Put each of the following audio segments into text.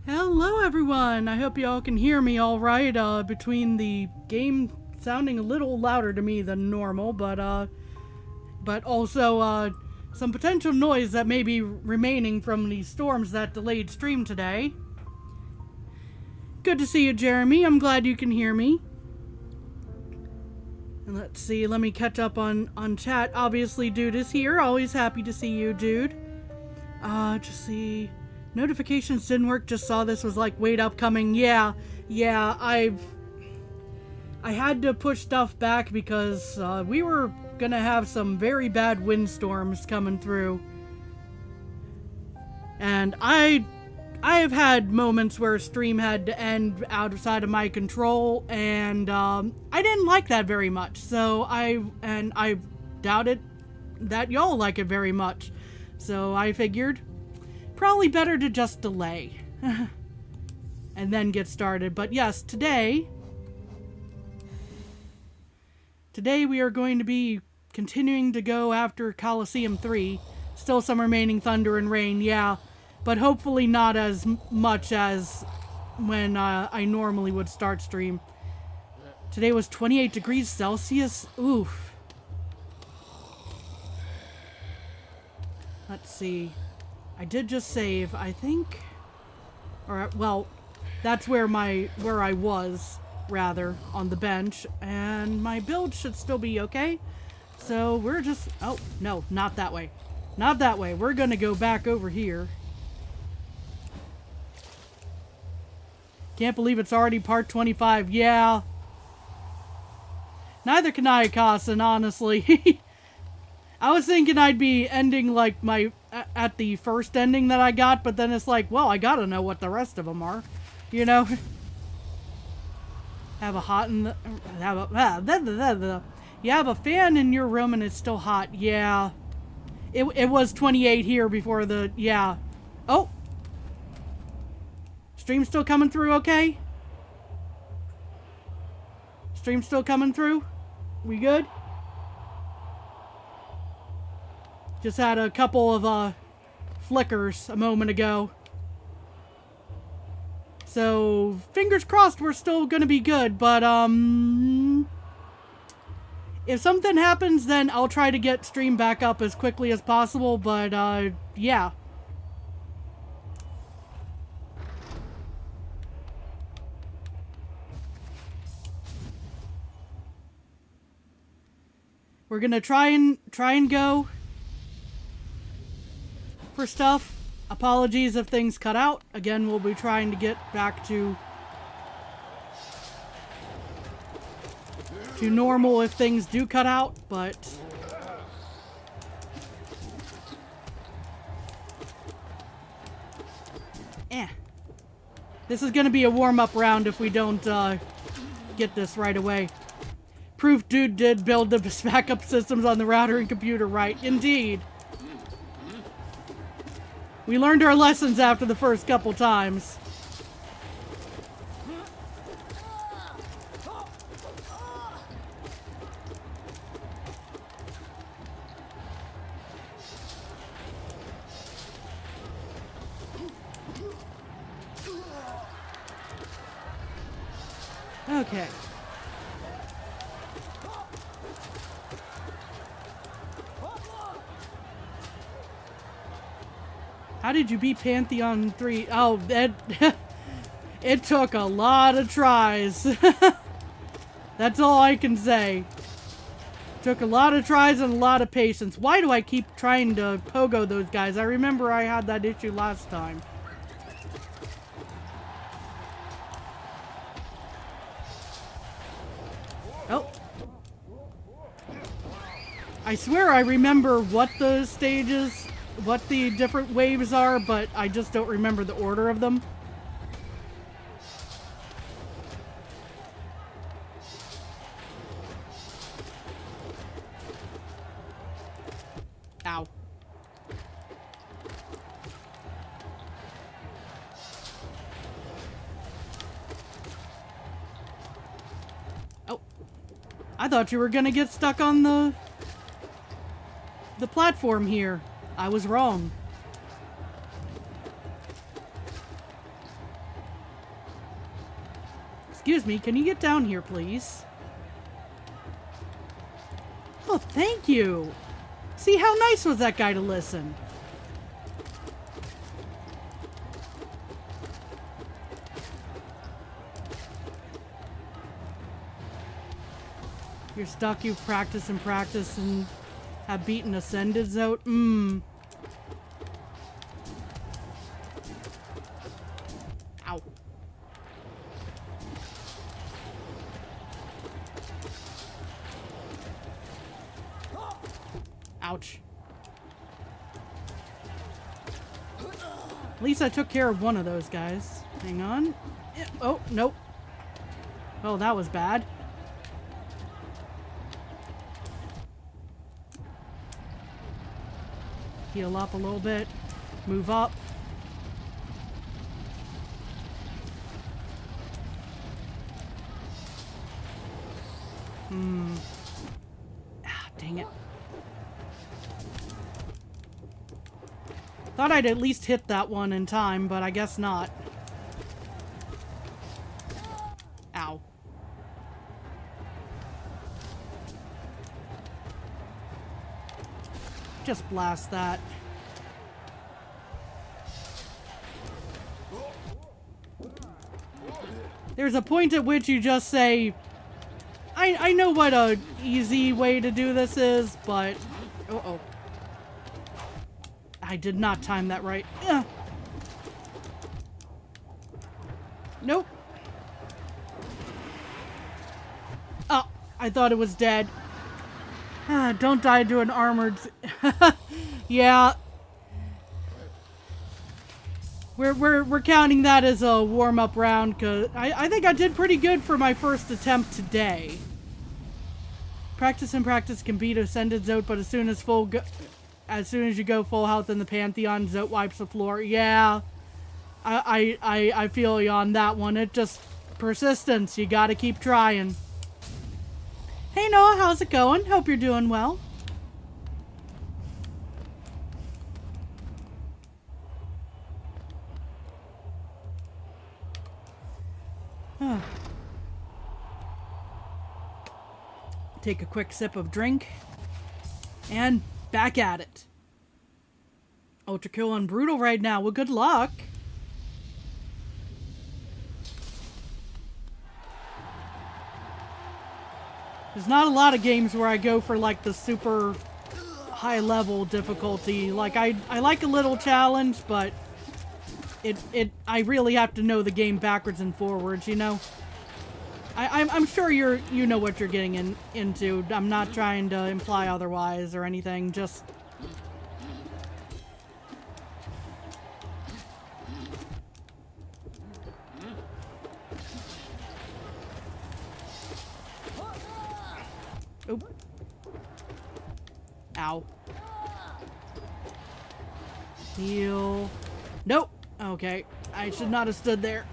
Hello everyone! I hope you all can hear me alright, between the game sounding a little louder to me than normal, but also, some potential noise that may be remaining from the storms that delayed stream today. Good to see you, Jeremy. I'm glad you can hear me. And let's see, let me catch up on chat. Obviously, Dude is here. Always happy to see you, Dude. Just see... Notifications didn't work, just saw this, was like, wait, upcoming. Yeah, I had to push stuff back because we were gonna have some very bad windstorms coming through. And I have had moments where a stream had to end outside of my control, and I didn't like that very much. So I doubt it that y'all like it very much. So I figured probably better to just delay and then get started. But yes, today we are going to be continuing to go after Colosseum 3. Still some remaining thunder and rain, yeah, but hopefully not as much as when I normally would start stream. Today was 28 degrees Celsius. Oof. Let's see. I did just save, I think, or, well, that's where I was, rather, on the bench, and my build should still be okay. So we're just, oh, no, not that way. Not that way. We're gonna go back over here. Can't believe it's already part 25. Yeah. Neither can I, Carson, honestly. I was thinking I'd be ending like at the first ending that I got, but then it's like, well, I gotta know what the rest of them are, you know. Have a hot in the you have a fan in your room and it's still hot. Yeah, it was 28 here before the Oh, stream still coming through? Okay, stream still coming through. We good? Just had a couple of flickers a moment ago. So, fingers crossed we're still gonna be good, but if something happens, then I'll try to get stream back up as quickly as possible, but yeah. We're gonna try and go for stuff. Apologies if things cut out. Again, we'll be trying to get back to normal if things do cut out, but this is gonna be a warm-up round if we don't get this right away. Proof Dude did build the backup systems on the router and computer, right? Indeed. We learned our lessons after the first couple times. Okay. How did you beat Pantheon 3? Oh, that it took a lot of tries. That's all I can say. Took a lot of tries and a lot of patience. Why do I keep trying to pogo those guys? I remember I had that issue last time. Oh. I swear I remember what the stages, what the different waves are, but I just don't remember the order of them. Ow. Oh. I thought you were gonna get stuck on the platform here. I was wrong. Excuse me, can you get down here, please? Oh, thank you. See, how nice was that guy to listen? You're stuck, you've practiced and practiced and have beaten Ascended Zone. Ow. Ouch. At least I took care of one of those guys. Hang on. Oh, nope. Oh, that was bad. Heal up a little bit. Move up. Ah, dang it. Thought I'd at least hit that one in time, but I guess not. Ow. Just blast that. There's a point at which you just say, I know what a easy way to do this is, but... Uh-oh. I did not time that right. Ugh. Nope. Oh, I thought it was dead. Don't die to an armored... Yeah. We're counting that as a warm-up round, because I think I did pretty good for my first attempt today. Practice and practice can beat Ascended Zote, but as soon as you go full health in the Pantheon, Zote wipes the floor. Yeah. I feel you on that one. It just... persistence. You gotta keep trying. Hey Noah, how's it going? Hope you're doing well. Take a quick sip of drink. And back at it. Ultra kill on brutal right now. Well, good luck. There's not a lot of games where I go for like the super high level difficulty. Like I like a little challenge, but I really have to know the game backwards and forwards, you know? I'm sure you know what you're getting into. I'm not trying to imply otherwise or anything, just... Oop. Ow. Heal. Nope. Okay. I should not have stood there.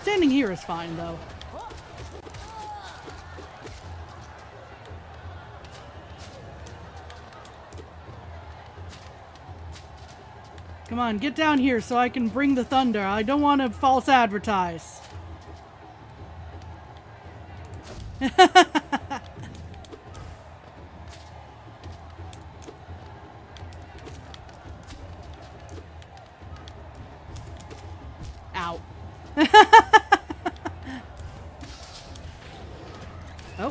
Standing here is fine, though. Come on, get down here so I can bring the thunder. I don't want to false advertise. Ow. Oh.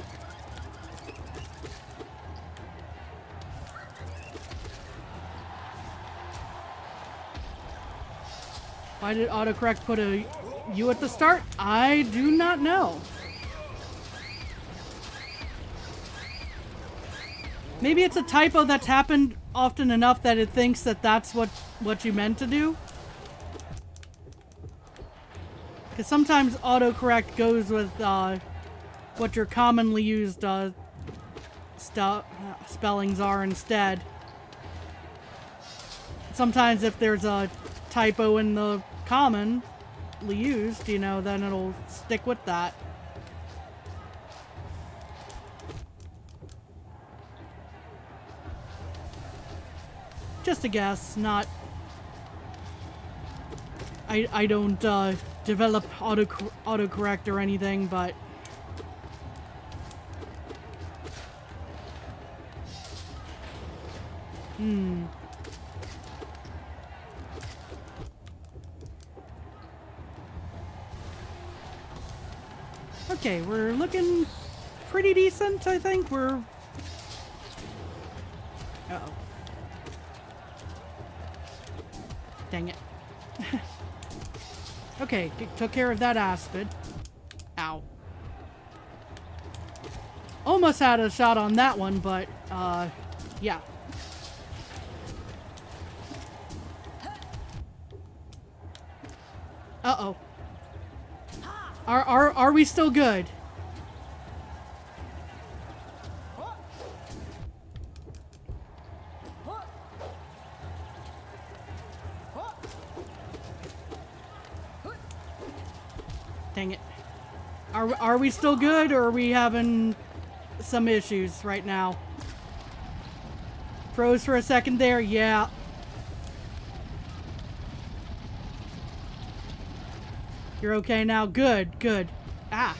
Why did autocorrect put a U at the start? I do not know. Maybe it's a typo that's happened often enough that it thinks that that's what you meant to do. Because sometimes autocorrect goes with what your commonly used spellings are instead. Sometimes if there's a typo in the commonly used, you know, then it'll stick with that. Just a guess, not I don't develop autocorrect or anything, but okay, we're looking pretty decent, I think. We're... Uh-oh. Dang it. Okay, took care of that aspid. Ow. Almost had a shot on that one, but, yeah. Uh-oh. Are we still good? Dang it. Are we still good, or are we having some issues right now? Froze for a second there, yeah. You're okay now? Good, good. Ah.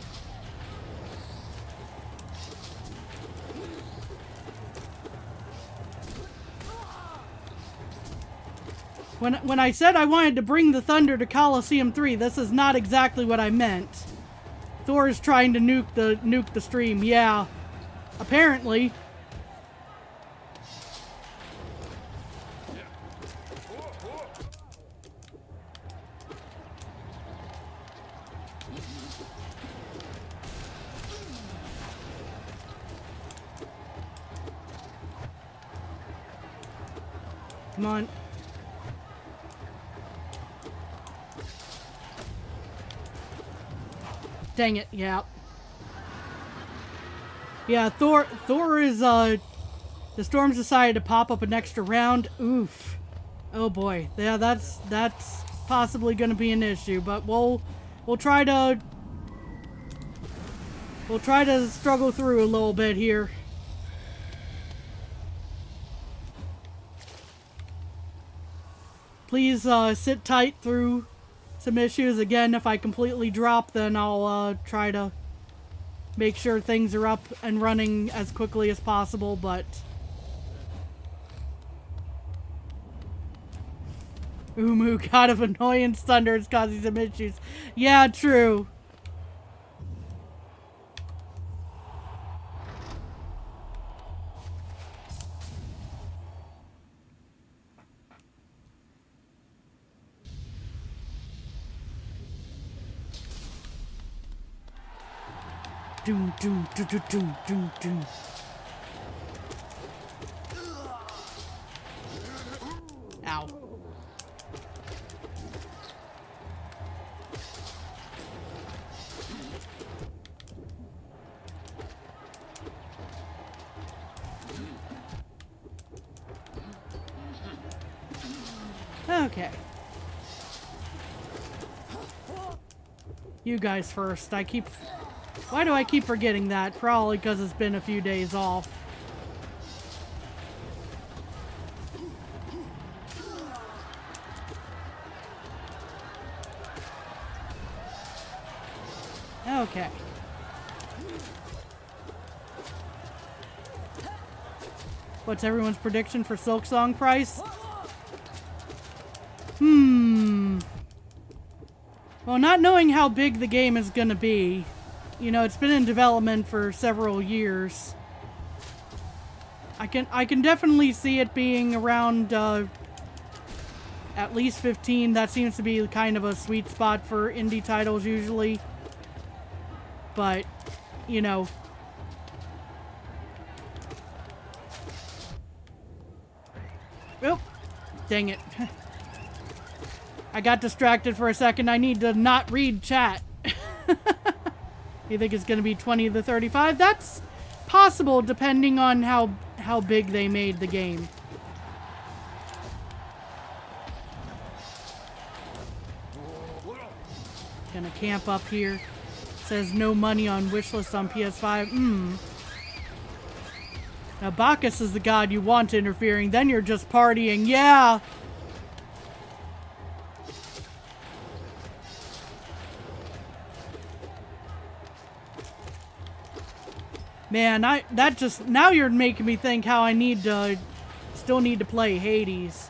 When I said I wanted to bring the thunder to Colosseum 3, this is not exactly what I meant. Thor is trying to nuke the stream. Yeah. Apparently. Come on. Dang it, yeah. Yeah, Thor is, the storms decided to pop up an extra round. Oof. Oh boy. Yeah, that's possibly gonna be an issue, but we'll try to struggle through a little bit here. Please, sit tight through some issues. Again, if I completely drop, then I'll try to make sure things are up and running as quickly as possible, but... Umu, God of Annoyance, Thunder is causing some issues. Yeah, true. Doom, doom, doom, doom, doom, doom, doom. Ow. Okay. You guys first. Why do I keep forgetting that? Probably because it's been a few days off. Okay. What's everyone's prediction for Silksong price? Well, not knowing how big the game is gonna be, you know, it's been in development for several years. I can definitely see it being around at least 15. That seems to be kind of a sweet spot for indie titles usually. But, you know. Oh, dang it. I got distracted for a second. I need to not read chat. You think it's going to be 20 to 35? That's possible depending on how big they made the game. Gonna camp up here. Says no money on wishlist on PS5. Now Bacchus is the god you want interfering, then you're just partying. Yeah! Man, now you're making me think how I still need to play Hades.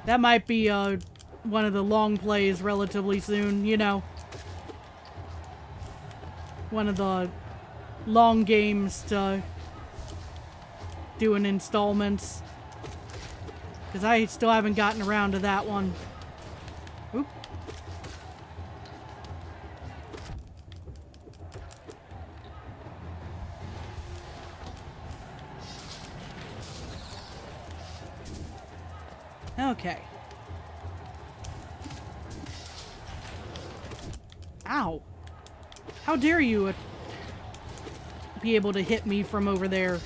That might be, one of the long plays relatively soon, you know. One of the long games to do in installments. Because I still haven't gotten around to that one. Oop. Okay. Ow. How dare you be able to hit me from over there?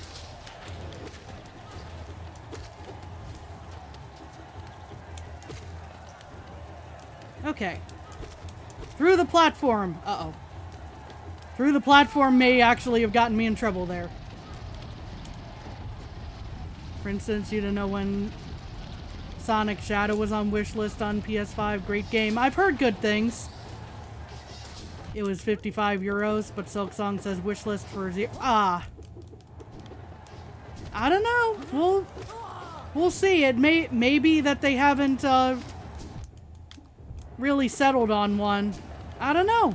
Okay. Through the platform. Uh-oh. Through the platform may actually have gotten me in trouble there. For instance, you don't know when Sonic Shadow was on wishlist on PS5. Great game. I've heard good things. It was 55 euros, but Silksong says wishlist for zero. Ah. I don't know. We'll see. It may be that they haven't really settled on one. I don't know.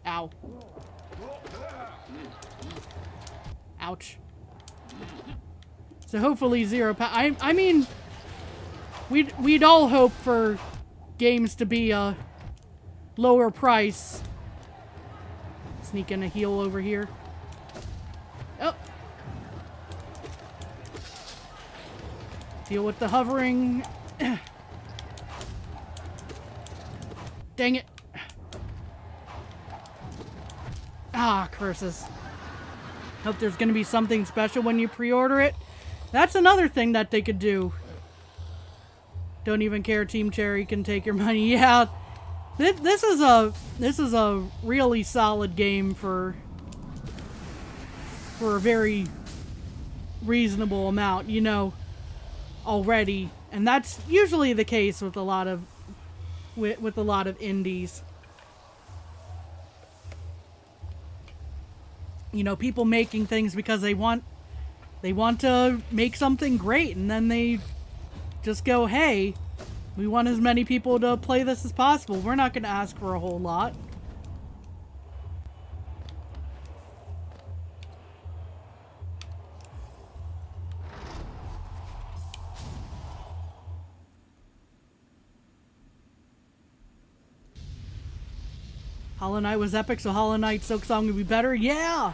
Ow. Ouch. So hopefully I mean, we'd all hope for games to be a lower price. Sneak in a heal over here. Oh. Deal with the hovering. Dang it. Ah, curses. Hope there's going to be something special when you pre-order it. That's another thing that they could do. Don't even care, Team Cherry can take your money. Yeah. This is a really solid game for a very reasonable amount, you know, already. And that's usually the case with a lot of indies. You know, people making things because they want to make something great, and then they just go, hey, we want as many people to play this as possible. We're not going to ask for a whole lot. Hollow Knight was epic, so Hollow Knight Silksong would be better? Yeah!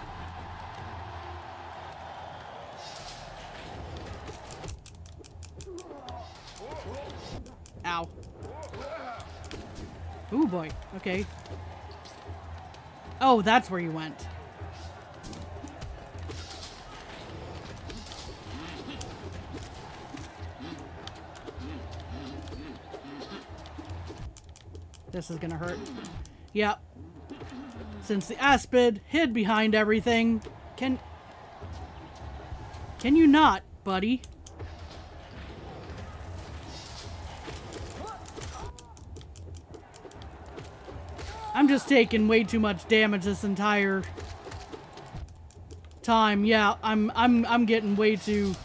Ow. Ooh, boy. Okay. Oh, that's where you went. This is gonna hurt. Yep. Since the Aspid hid behind everything, can you not, buddy? I'm just taking way too much damage this entire time. Yeah, I'm getting way too.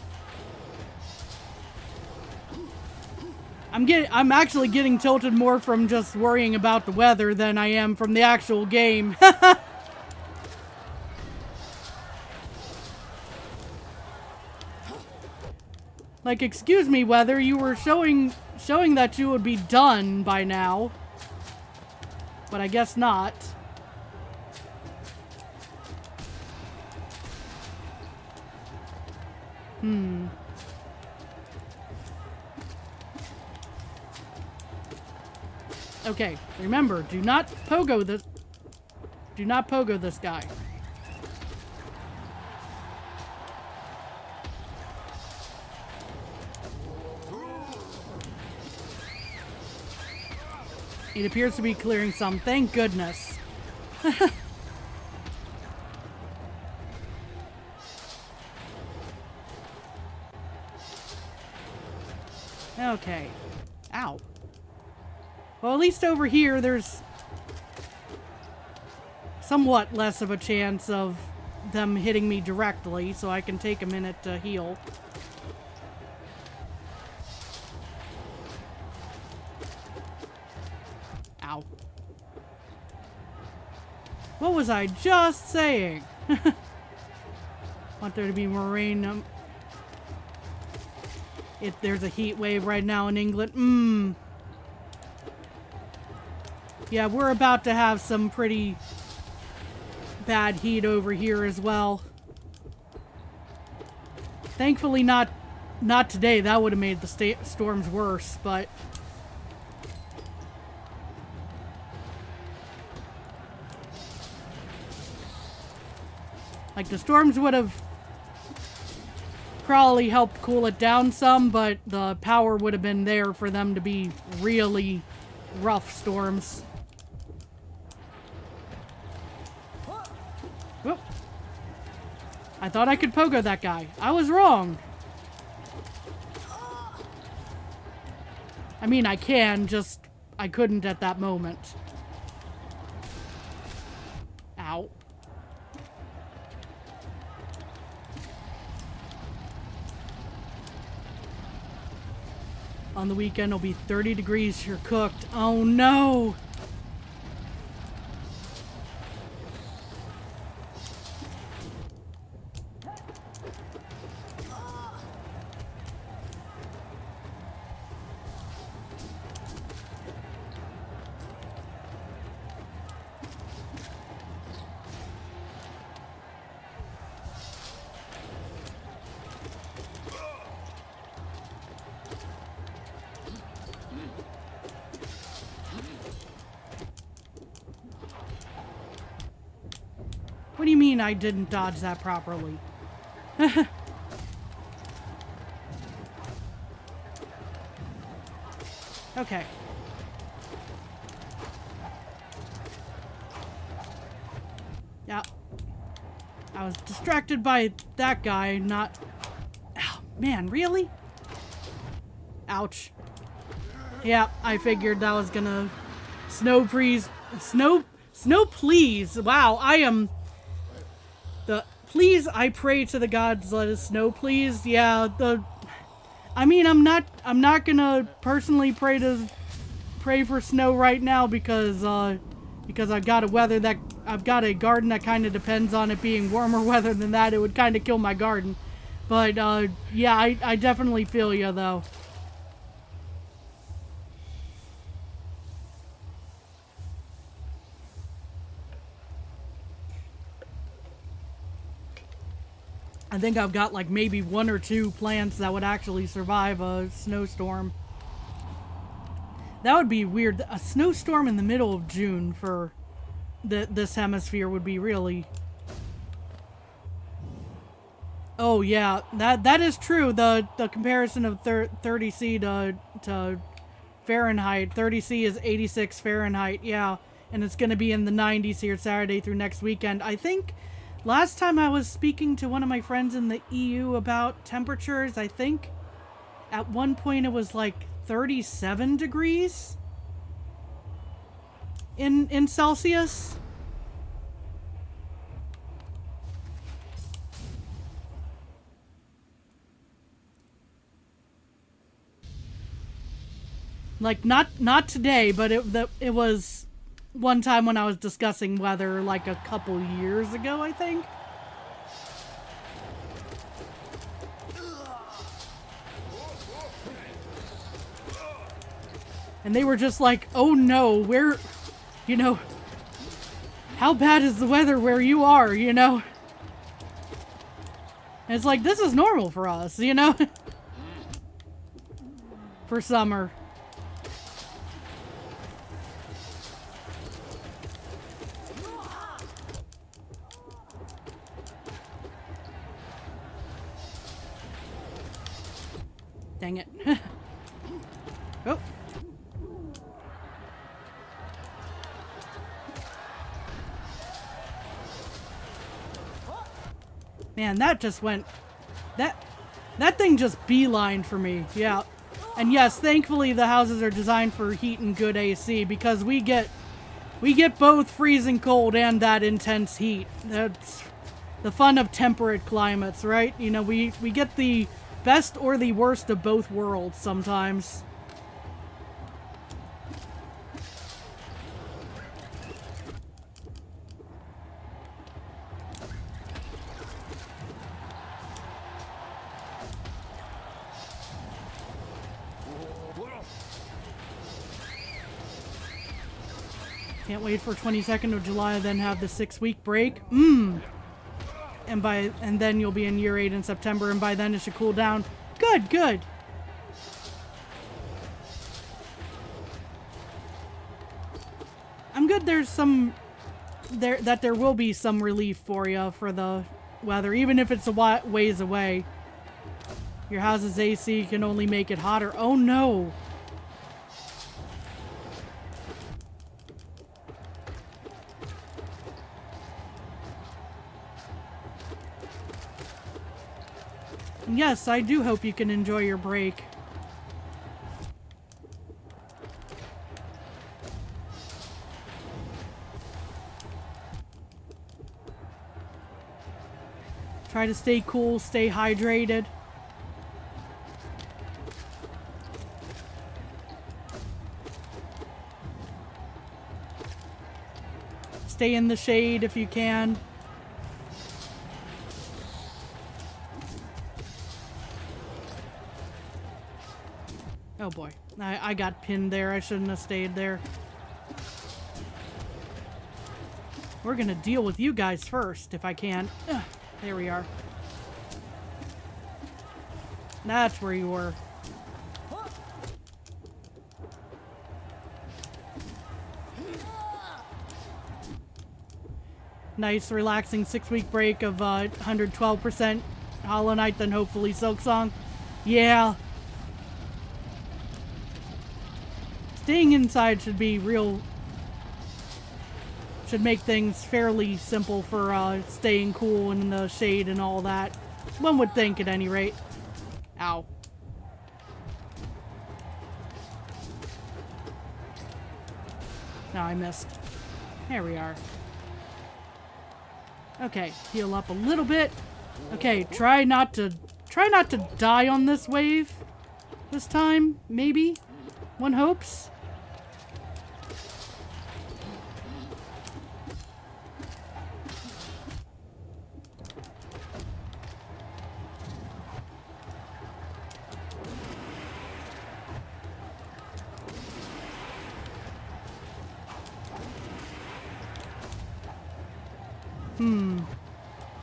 I'm actually getting tilted more from just worrying about the weather than I am from the actual game. Like, excuse me, weather, you were showing that you would be done by now. But I guess not. Okay, remember, do not pogo this guy. It appears to be clearing some. Thank goodness. Okay. Ow. Well, at least over here, there's somewhat less of a chance of them hitting me directly, so I can take a minute to heal. Ow. What was I just saying? Want there to be more rain. If there's a heat wave right now in England. Yeah, we're about to have some pretty bad heat over here as well. Thankfully not today. That would have made the storms worse, but like the storms would have probably helped cool it down some, but the power would have been there for them to be really rough storms. Whoop. I thought I could pogo that guy. I was wrong. I mean, I can, just I couldn't at that moment. Ow. On the weekend, it'll be 30 degrees. You're cooked. Oh, no. What do you mean I didn't dodge that properly? Okay. Yeah. I was distracted by that guy, not... Oh, man, really? Ouch. Yeah, I figured that was gonna... Snow please. Wow, I am... Please, I pray to the gods, let us snow, please. Yeah, I mean, I'm not gonna personally pray for snow right now because I've got a garden that kind of depends on it being warmer weather than that. It would kind of kill my garden. But, yeah, I definitely feel you, though. I think I've got like maybe 1 or 2 plants that would actually survive a snowstorm. That would be weird. A snowstorm in the middle of June for this hemisphere would be really... Oh yeah, that is true. The comparison of 30C to Fahrenheit. 30C is 86 Fahrenheit, yeah. And it's going to be in the 90s here Saturday through next weekend. I think... Last time I was speaking to one of my friends in the EU about temperatures, I think at one point it was like 37 degrees in Celsius. Like not today, but it was one time when I was discussing weather like a couple years ago, I think. And they were just like, oh no, where, you know, how bad is the weather where you are, you know? And it's like, this is normal for us, you know? For summer. Dang it. Oh. Man, that just went... That thing just beelined for me. Yeah. And yes, thankfully the houses are designed for heat and good AC, because we get both freezing cold and that intense heat. That's the fun of temperate climates, right? You know, we get the best or the worst of both worlds sometimes. Can't wait for 22nd of July, then have the 6-week break. And then you'll be in year 8 in September, and by then it should cool down. Good, good. I'm good there's there will be some relief for you for the weather, even if it's a ways away. Your house's AC can only make it hotter. Oh no. Yes, I do hope you can enjoy your break. Try to stay cool, stay hydrated. Stay in the shade if you can. Oh boy, I got pinned there. I shouldn't have stayed there. We're gonna deal with you guys first, if I can. Ugh, there we are. That's where you were. Nice, relaxing 6-week break of 112% Hollow Knight, then hopefully Silksong. Yeah. Staying inside should make things fairly simple for staying cool in the shade and all that. One would think, at any rate. Ow. No, I missed. There we are. Okay, heal up a little bit. Okay, try not to die on this wave this time, maybe? One hopes.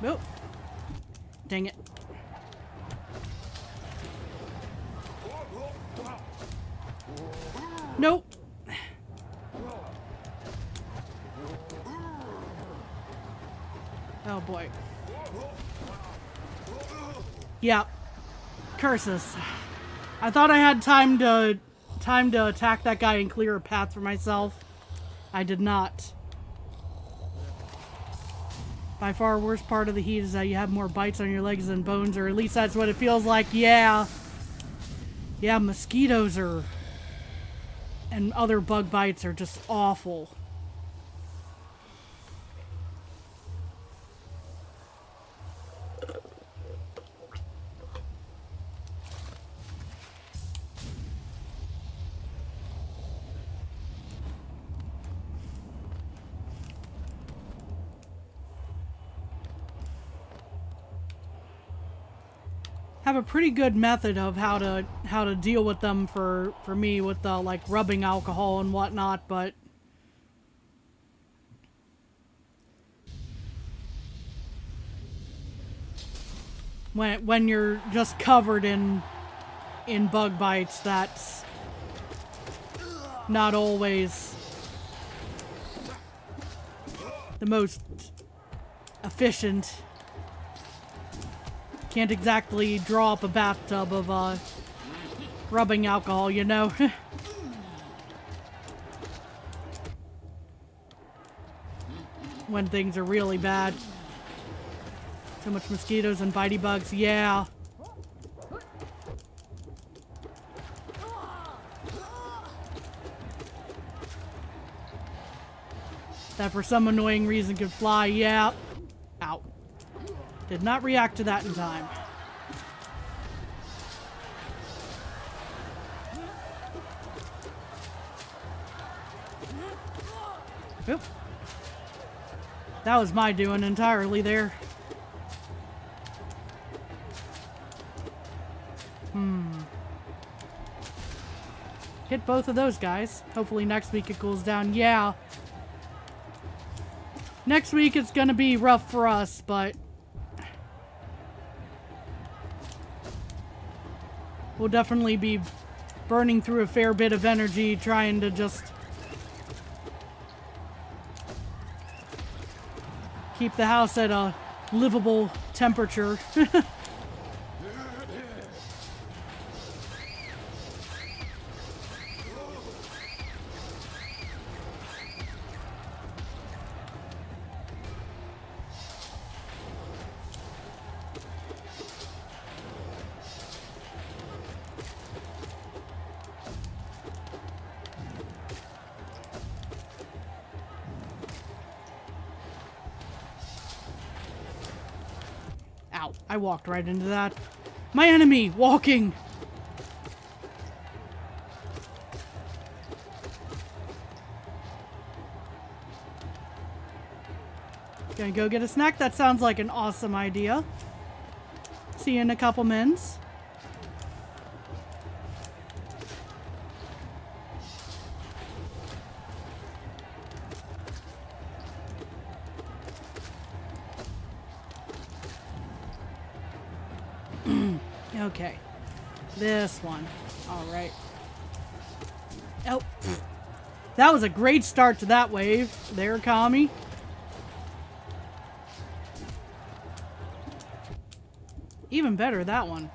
Nope. Dang it. Nope. Oh boy. Yeah. Curses. I thought I had time to attack that guy and clear a path for myself. I did not. By far, worst part of the heat is that you have more bites on your legs than bones, or at least that's what it feels like. Yeah. Yeah, mosquitoes and other bug bites are just awful. Have a pretty good method of how to deal with them for me with the like rubbing alcohol and whatnot, but when you're just covered in bug bites, that's not always the most efficient. Can't exactly draw up a bathtub of rubbing alcohol, you know. When things are really bad. So much mosquitoes and bitey bugs, yeah. that for some annoying reason could fly. Yeah. Ow. Did not react to that in time. Oop. That was my doing entirely there. Hit both of those guys. Hopefully next week it cools down. Yeah. Next week it's gonna be rough for us, but we'll definitely be burning through a fair bit of energy trying to just keep the house at a livable temperature. Ow, I walked right into that. My enemy, walking! Gonna go get a snack? That sounds like an awesome idea. See you in a couple minutes. Okay. This one. Alright. Oh. That was a great start to that wave. There, Kami. Even better, that one.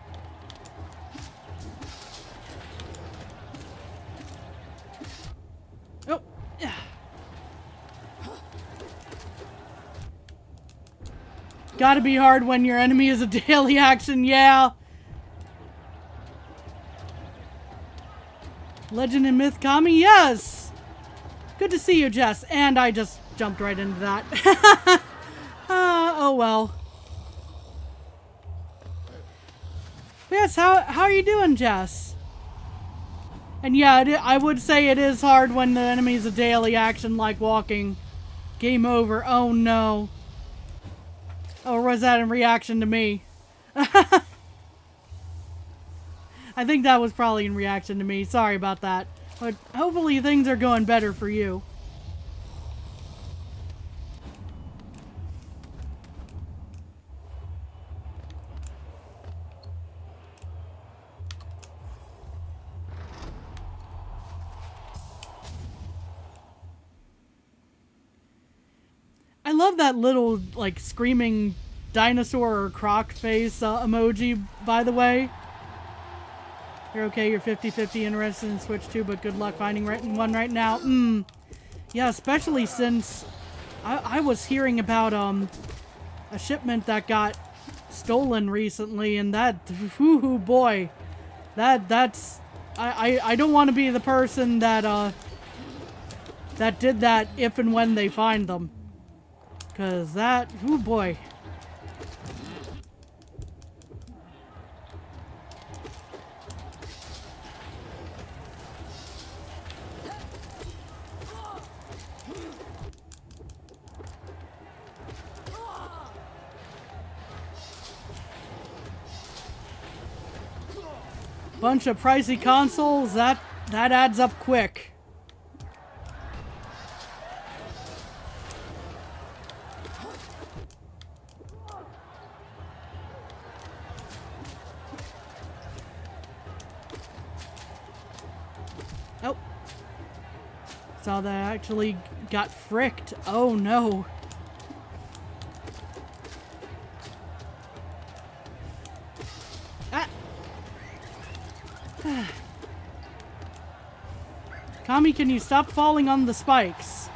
Oh. Yeah. Gotta be hard when your enemy is a daily action, yeah. Legend and Myth Kami, yes! Good to see you, Jess. And I just jumped right into that. Oh well. Yes, how are you doing, Jess? And yeah, I would say it is hard when the enemy is a daily action like walking. Game over. Oh no. Or was that in reaction to me? I think that was probably in reaction to me. Sorry about that. But hopefully things are going better for you. I love that little, like, screaming dinosaur or croc face emoji, by the way. You're okay, you're 50-50 interested in Switch 2, but good luck finding one right now. Yeah, especially since I was hearing about a shipment that got stolen recently, and that, whoo boy, that's I don't want to be the person that that did that if and when they find them, cause that, whoo boy. Bunch of pricey consoles, that adds up quick. Oh. Saw that I actually got fricked. Oh no. Kami, can you stop falling on the spikes?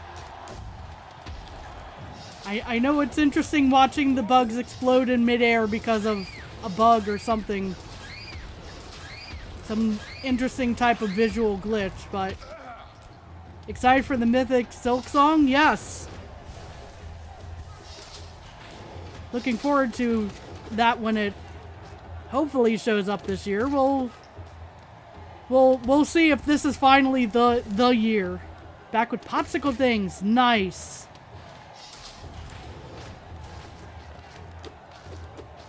I know it's interesting watching the bugs explode in midair because of a bug or something. Some interesting type of visual glitch, but excited for the mythic Silk Song? Yes! looking forward to that when it hopefully shows up this year. We'll see if this is finally the year. Back with popsicle things. Nice.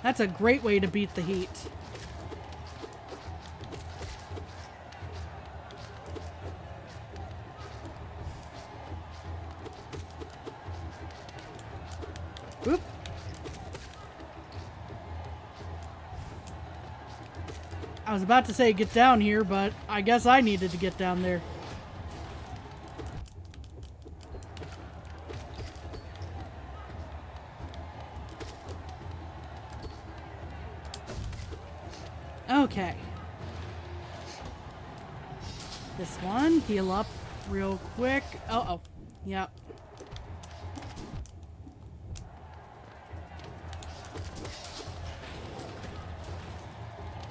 That's a great way to beat the heat. Oop. I was about to say get down here, but I guess I needed to get down there. Okay. This one, heal up real quick. Uh-oh. Yep.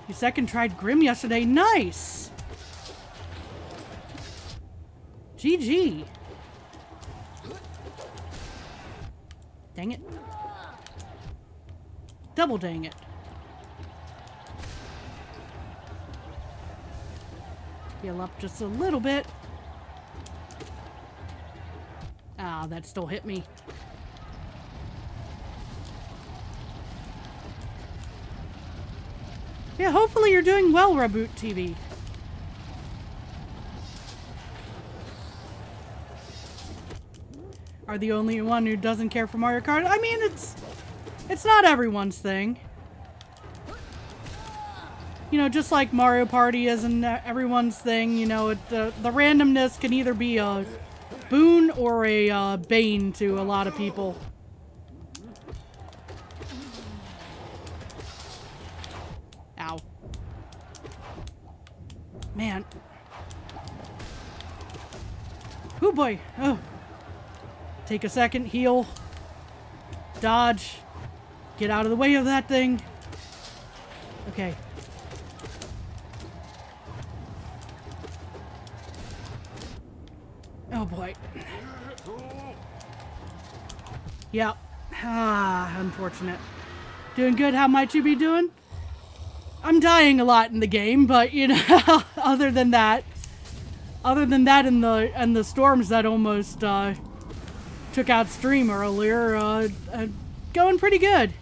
You second tried Grim yesterday. Nice! GG. Dang it. Double dang it. Heal up just a little bit. Ah, that still hit me. Yeah, hopefully you're doing well, Reboot TV. Are the only one who doesn't care for Mario Kart? I mean, it's not everyone's thing. You know, just like Mario Party isn't everyone's thing, you know, the randomness can either be a boon or a bane to a lot of people. Ow. Man. Oh boy. Oh. Take a second, heal. Dodge. Get out of the way of that thing. Okay. Oh boy. Yep. Ah, unfortunate. Doing good. How might you be doing? I'm dying a lot in the game, but you know, other than that and the storms that almost took out stream earlier, going pretty good.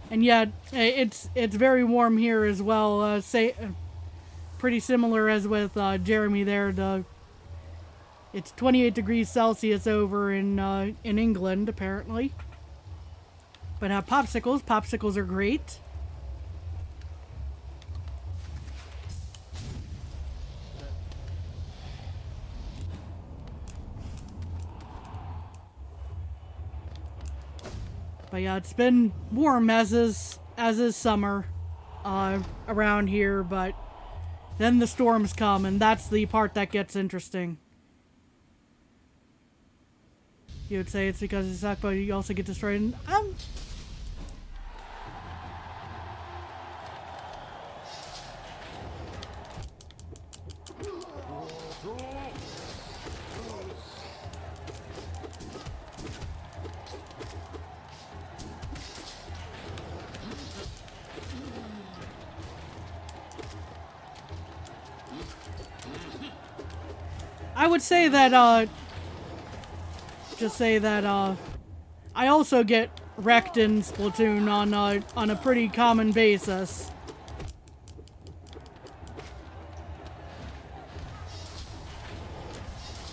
And yet it's very warm here as well. Pretty similar as with Jeremy there. It's 28 degrees Celsius over in England apparently. But popsicles. Popsicles are great. But yeah, it's been warm as is summer around here, but then the storms come, and that's the part that gets interesting. You would say it's because you suck, but you also get destroyed. And, I would say that, just say that, I also get wrecked in Splatoon on a pretty common basis.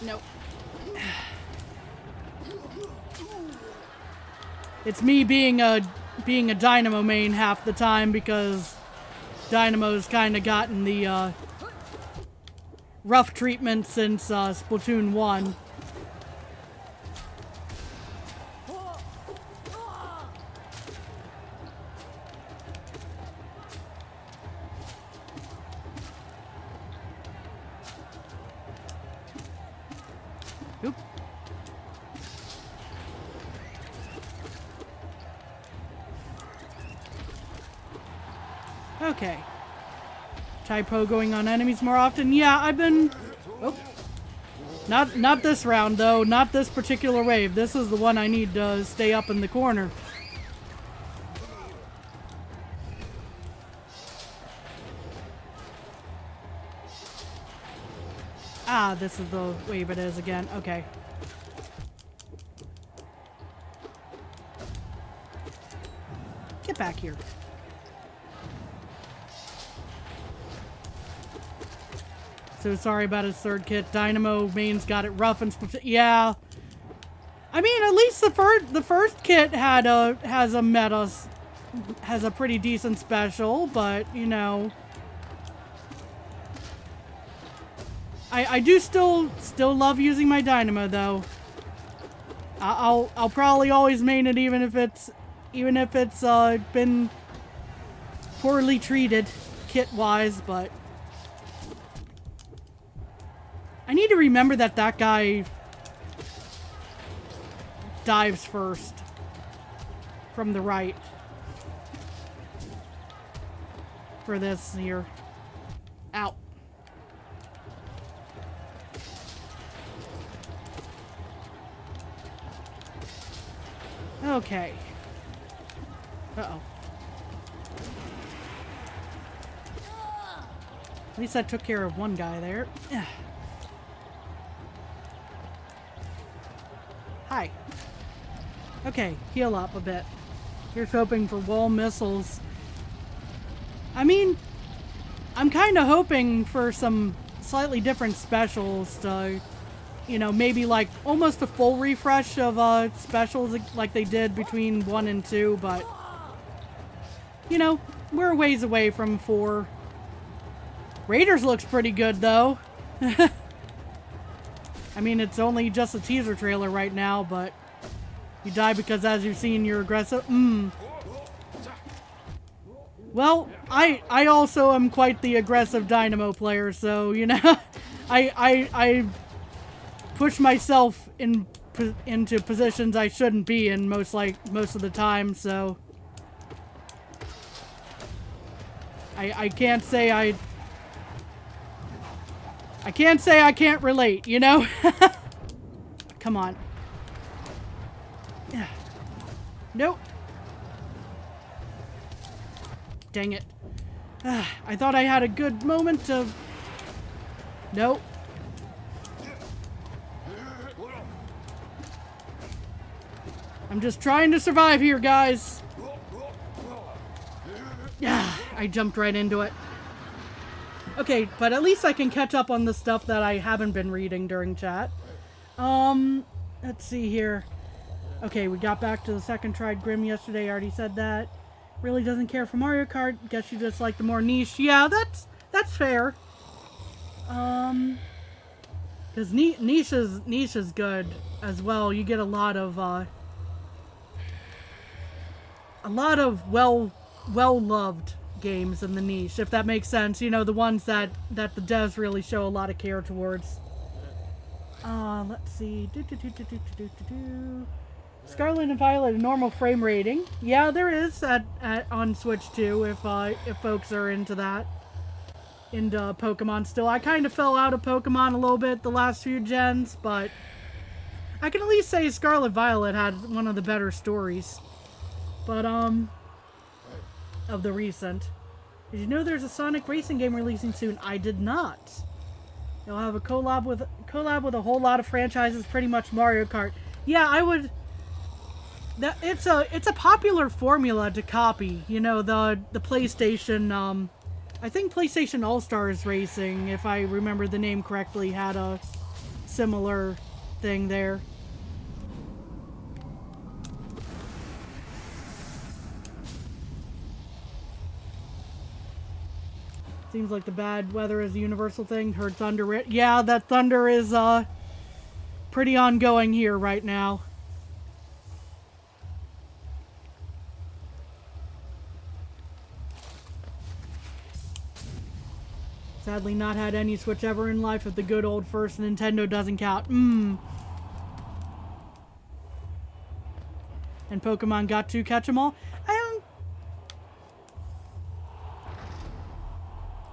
Nope. It's me being a Dynamo main half the time because Dynamo's kind of gotten the, rough treatment since Splatoon 1. Oop. Okay. Typo going on enemies more often. Yeah, I've been... Oh. Not this round, though. Not this particular wave. This is the one I need to stay up in the corner. Ah, this is the wave it is again. Okay. Get back here. So sorry about his third kit. Dynamo main's got it rough and yeah. I mean, at least the first kit has a pretty decent special, but you know, I do still love using my Dynamo though. I'll probably always main it even if it's been poorly treated kit wise, but I need to remember that guy dives first from the right for this here. Ow. Okay. Uh-oh. At least I took care of one guy there. Hi. Okay, heal up a bit. Here's hoping for wall missiles. I mean, I'm kind of hoping for some slightly different specials to, you know, maybe like almost a full refresh of specials like they did between 1 and 2, but, you know, we're a ways away from 4. Raiders looks pretty good, though. I mean, it's only just a teaser trailer right now, but you die because, as you've seen, you're aggressive. Well, I also am quite the aggressive Dynamo player, so, you know, I push myself into positions I shouldn't be in most of the time, so I can't say I can't relate, you know? Come on. Yeah. Nope. Dang it. I thought I had a good moment to... Nope. I'm just trying to survive here, guys. Yeah, I jumped right into it. Okay, but at least I can catch up on the stuff that I haven't been reading during chat. Let's see here. Okay, we got back to the second tried Grim yesterday. I already said that. Really doesn't care for Mario Kart. Guess you just like the more niche. Yeah, that's fair. Because niche is good as well. You get a lot of well-loved games in the niche, if that makes sense. You know, the ones that the devs really show a lot of care towards. Let's see. Scarlet and Violet, a normal frame rating. Yeah, there is on Switch too, if folks are into that. Into Pokemon still. I kind of fell out of Pokemon a little bit the last few gens, but I can at least say Scarlet Violet had one of the better stories. But, of the recent. Did you know there's a Sonic racing game releasing soon? I did not. They'll have a collab with a whole lot of franchises, pretty much Mario Kart. Yeah, I would... It's a popular formula to copy. You know, the PlayStation, I think PlayStation All-Stars Racing, if I remember the name correctly, had a similar thing there. Seems like the bad weather is a universal thing. Heard thunder. Yeah, that thunder is pretty ongoing here right now. Sadly not had any Switch ever in life if the good old first Nintendo doesn't count. And Pokemon got to catch them all.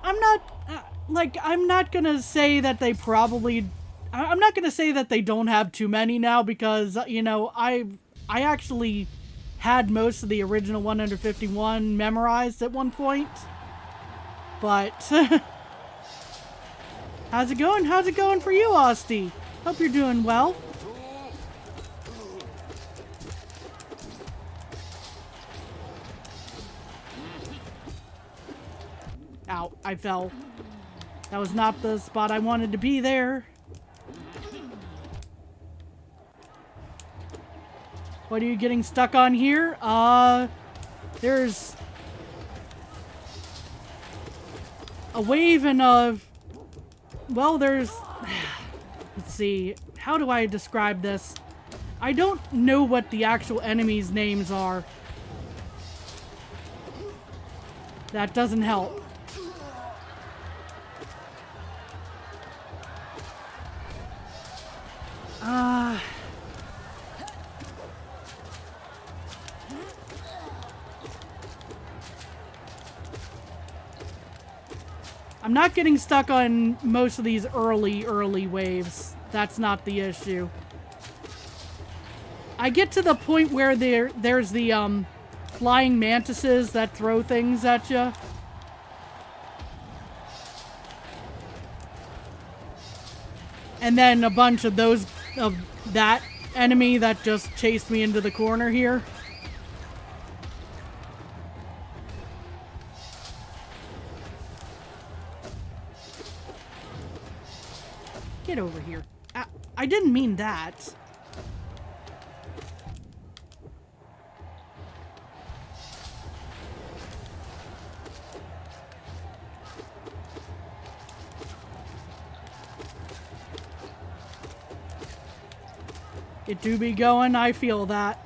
I'm not gonna say that they probably I'm not gonna say that they don't have too many now because, you know, I actually had most of the original 151 memorized at one point. But, how's it going? How's it going for you, Austin? Hope you're doing well. Ow, I fell. That was not the spot I wanted to be there. What are you getting stuck on here? There's a wave and a... Well, there's... Let's see. How do I describe this? I don't know what the actual enemies' names are. That doesn't help. I'm not getting stuck on most of these early waves. That's not the issue. I get to the point where there's the flying mantises that throw things at you. And then a bunch of that enemy that just chased me into the corner here. Get over here. I didn't mean that. It do be going, I feel that.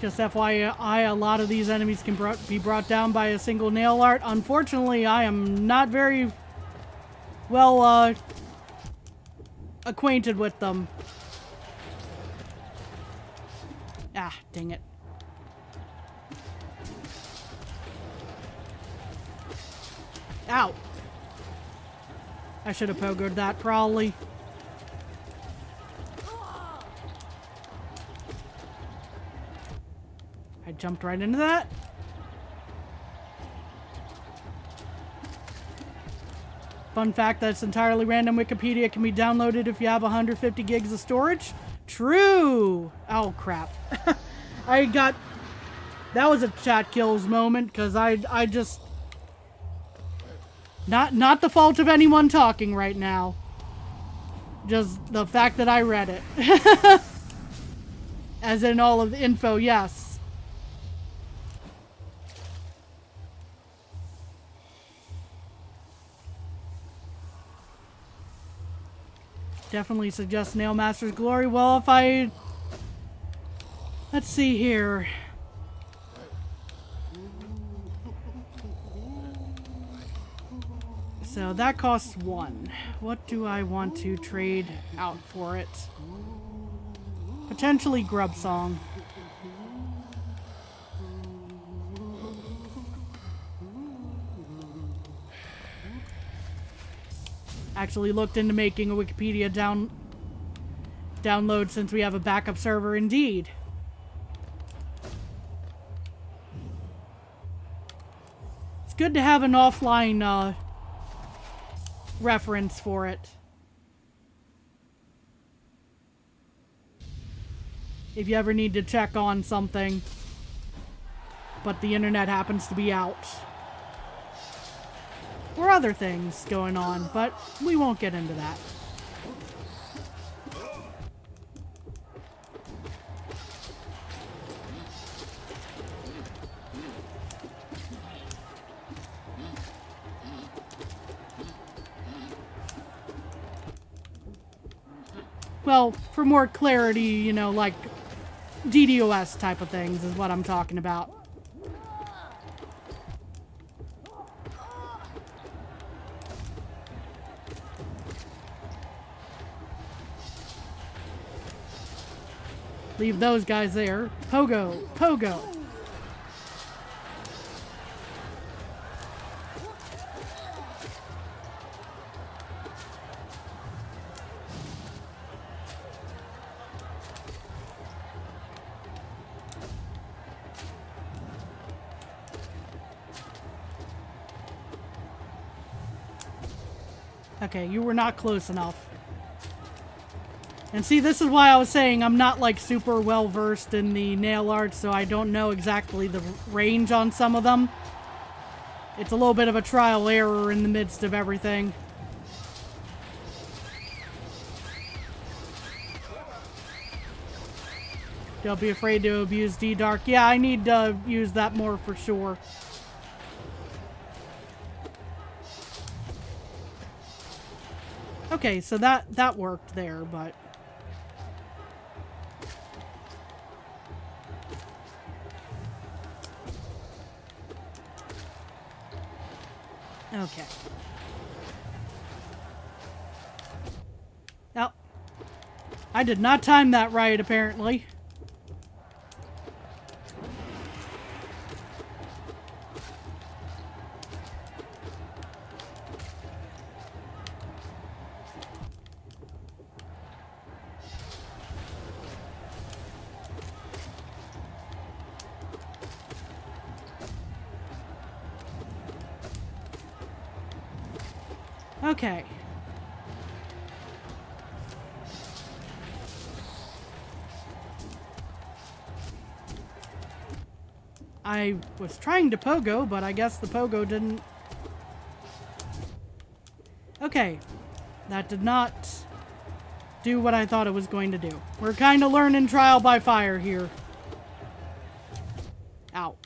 Just FYI, a lot of these enemies can be brought down by a single nail art. Unfortunately, I am not very well acquainted with them. Ah, dang it. Ow. I should have pogoed that, probably. I jumped right into that. Fun fact, that's entirely random. Wikipedia can be downloaded if you have 150 gigs of storage. True! Oh, crap. That was a chat kills moment, because I just... Not the fault of anyone talking right now. Just the fact that I read it. As in all of the info, yes. Definitely suggest Nail Master's Glory. Well, if I... Let's see here. So that costs 1. What do I want to trade out for it? Potentially Grub Song. Actually looked into making a Wikipedia download since we have a backup server indeed. It's good to have an offline reference for it. If you ever need to check on something, but the internet happens to be out. Or other things going on, but we won't get into that. Well, for more clarity, you know, like DDoS type of things is what I'm talking about. Leave those guys there. Pogo. Pogo. Okay, you were not close enough. And see, this is why I was saying I'm not like super well versed in the nail art, so I don't know exactly the range on some of them. It's a little bit of a trial error in the midst of everything. Don't be afraid to abuse D-Dark. Yeah, I need to use that more for sure. Okay, so that worked there, but... Okay. Oh. I did not time that right, apparently. Okay. I was trying to pogo, but I guess the pogo didn't... Okay. That did not do what I thought it was going to do. We're kind of learning trial by fire here. Ow.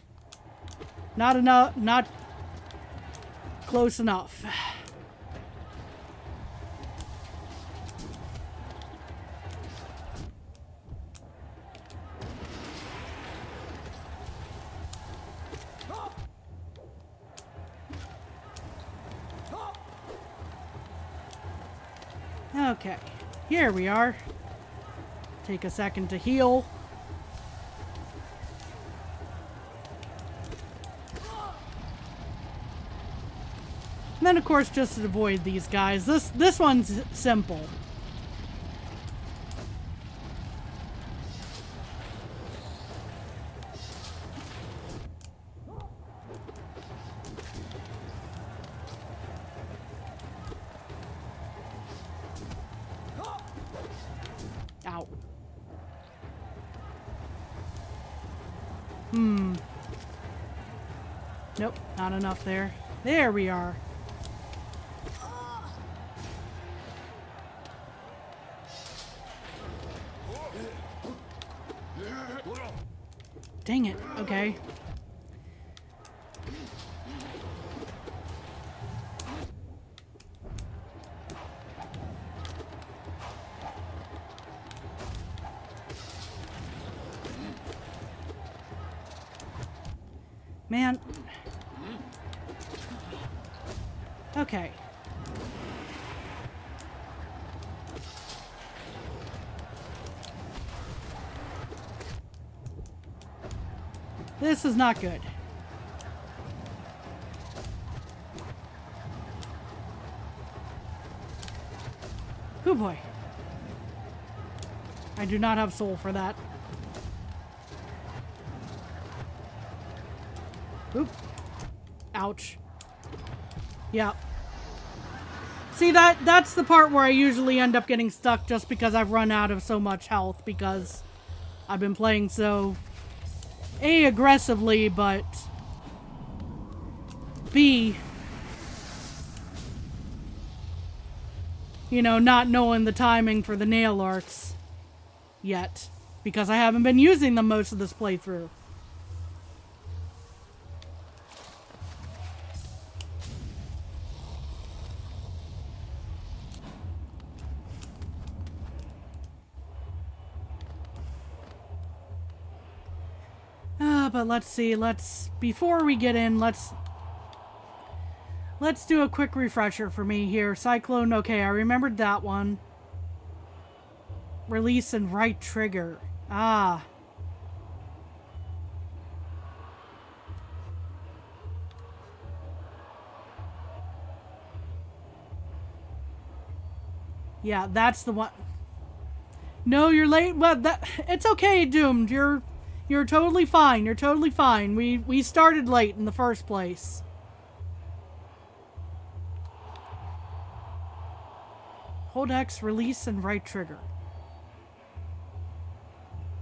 Not enough, not close enough. Okay, here we are. Take a second to heal. And then, of course, just to avoid these guys. This one's simple. Ow. Nope, not enough there. There we are. Dang it. Okay. Man. Okay. This is not good. Oh boy. I do not have soul for that. Oop. Ouch. Yeah. See, that's the part where I usually end up getting stuck just because I've run out of so much health because I've been playing so A, aggressively, but B, you know, not knowing the timing for the nail arts yet because I haven't been using them most of this playthrough. But let's see, before we get in, let's do a quick refresher for me here. Cyclone, okay, I remembered that one. Release and right trigger. Ah. Yeah, that's the one. No, you're late. Well, it's okay, Doomed. You're totally fine. You're totally fine. We started late in the first place. Hold X, release, and right trigger.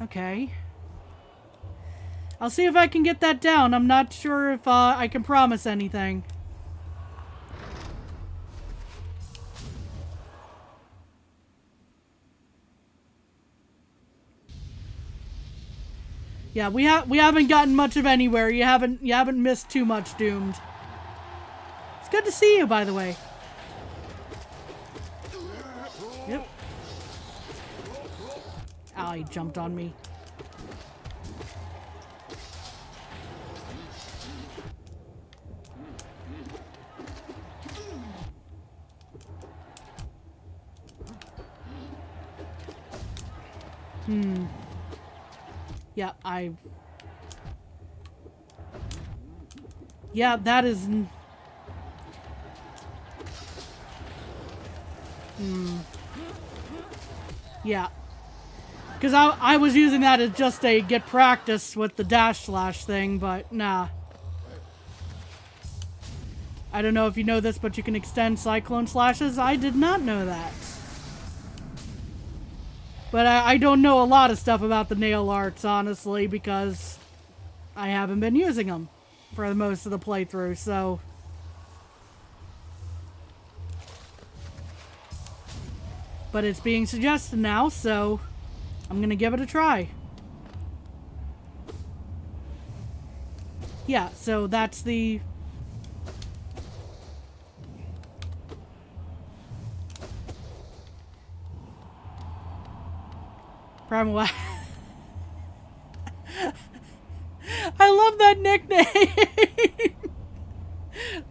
Okay. I'll see if I can get that down. I'm not sure if I can promise anything. Yeah, we haven't gotten much of anywhere. You haven't missed too much, Doomed. It's good to see you, by the way. Yep. Ow, he jumped on me. Yeah, yeah, that is... Yeah. Because I was using that as just a get practice with the dash slash thing, but nah. I don't know if you know this, but you can extend cyclone slashes. I did not know that. But I don't know a lot of stuff about the nail arts, honestly, because I haven't been using them for the most of the playthrough, so... But it's being suggested now, so I'm gonna give it a try. Yeah, so that's the... Primal... I love that nickname!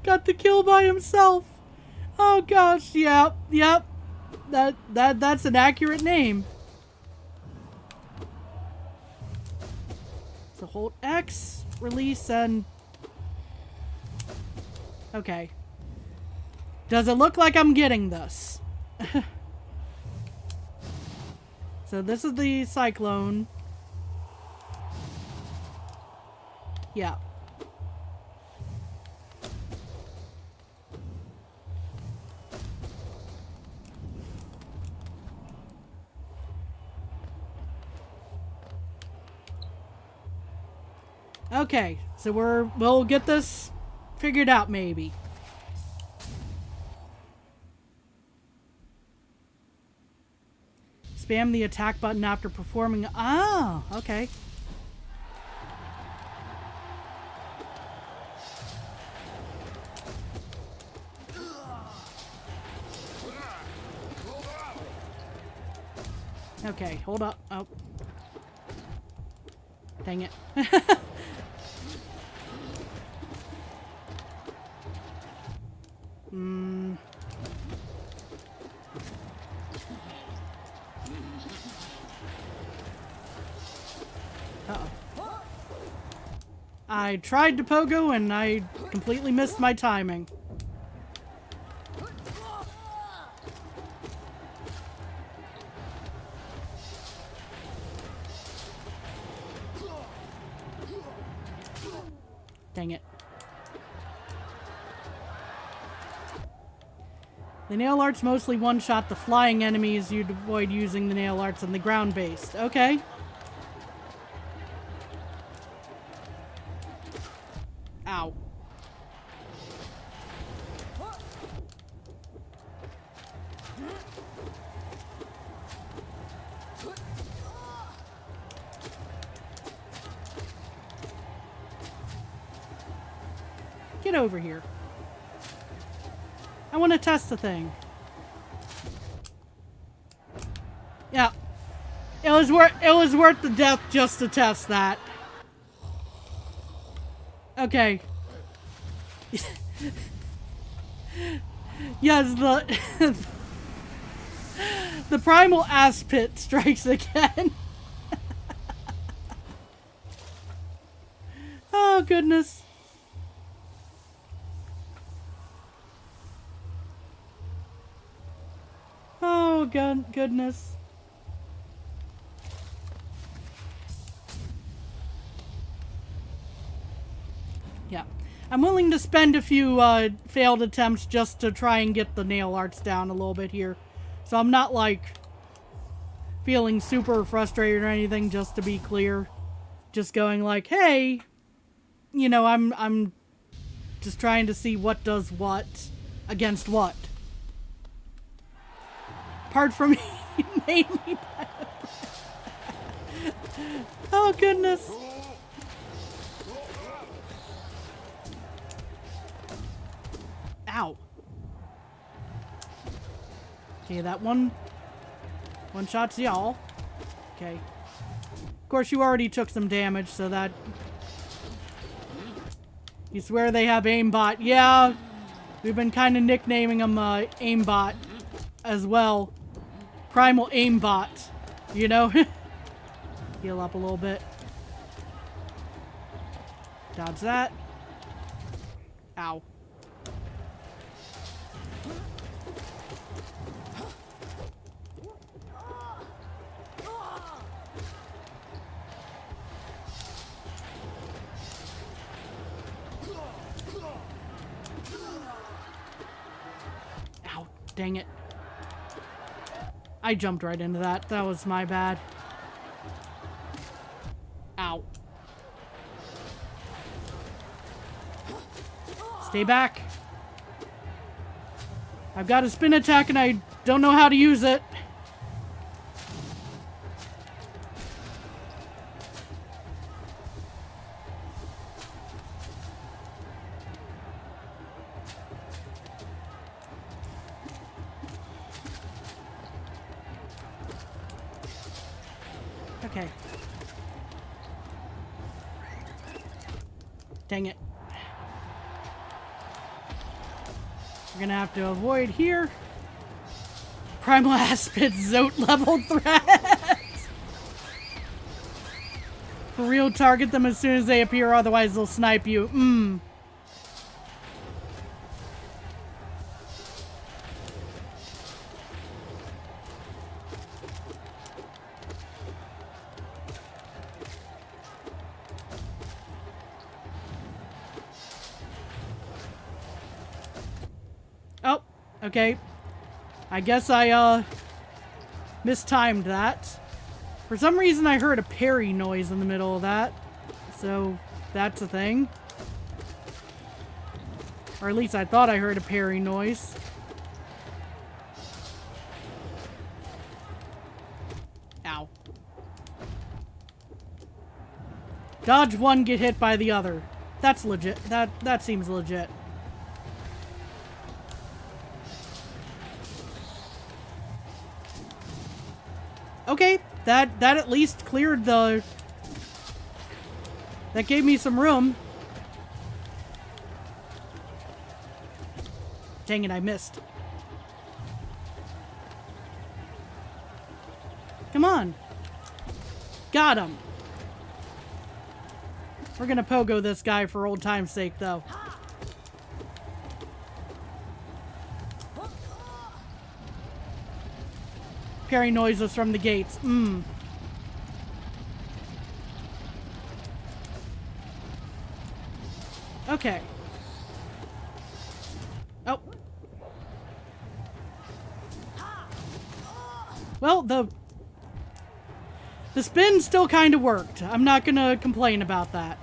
Got the kill by himself. Oh gosh, yep. That's an accurate name. So hold X, release, and... Okay. Does it look like I'm getting this? So this is the cyclone. Yeah. Okay, so we'll get this figured out maybe. Spam the attack button after performing. Oh, okay. Okay, hold up. Oh. Dang it. Uh-oh. I tried to pogo and I completely missed my timing. Dang it. The nail arts mostly one-shot the flying enemies. You'd avoid using the nail arts on the ground-based. Okay. Ow. Get over here. I want to test the thing. Yeah. It was worth the death just to test that. Okay. Yes, the primal ass pit strikes again. Oh, goodness. Oh, goodness. Yeah. I'm willing to spend a few failed attempts just to try and get the nail arts down a little bit here. So I'm not, like, feeling super frustrated or anything, just to be clear. Just going like, hey, you know, I'm just trying to see what does what against what. Apart from mainly oh, goodness. Ow. Okay, that one shot's y'all. Okay. Of course, you already took some damage, so that... You swear they have aimbot. Yeah, we've been kind of nicknaming them aimbot as well. Primal aimbot, you know? Heal up a little bit. Dodge that. Ow. Ow, dang it. I jumped right into that. That was my bad. Ow. Stay back. I've got a spin attack and I don't know how to use it. Okay. Dang it. We're gonna have to avoid here. Primal Aspid Zote level threats. For real, target them as soon as they appear, otherwise they'll snipe you. Oh, okay. I guess I, mistimed that. For some reason I heard a parry noise in the middle of that. So, that's a thing. Or at least I thought I heard a parry noise. Ow. Dodge one, get hit by the other. That's legit. That seems legit. Okay, that at least cleared the... That gave me some room. Dang it, I missed. Come on. Got him. We're gonna pogo this guy for old time's sake, though. Parry noises from the gates. Okay. Oh. Well, the spin still kind of worked. I'm not gonna complain about that.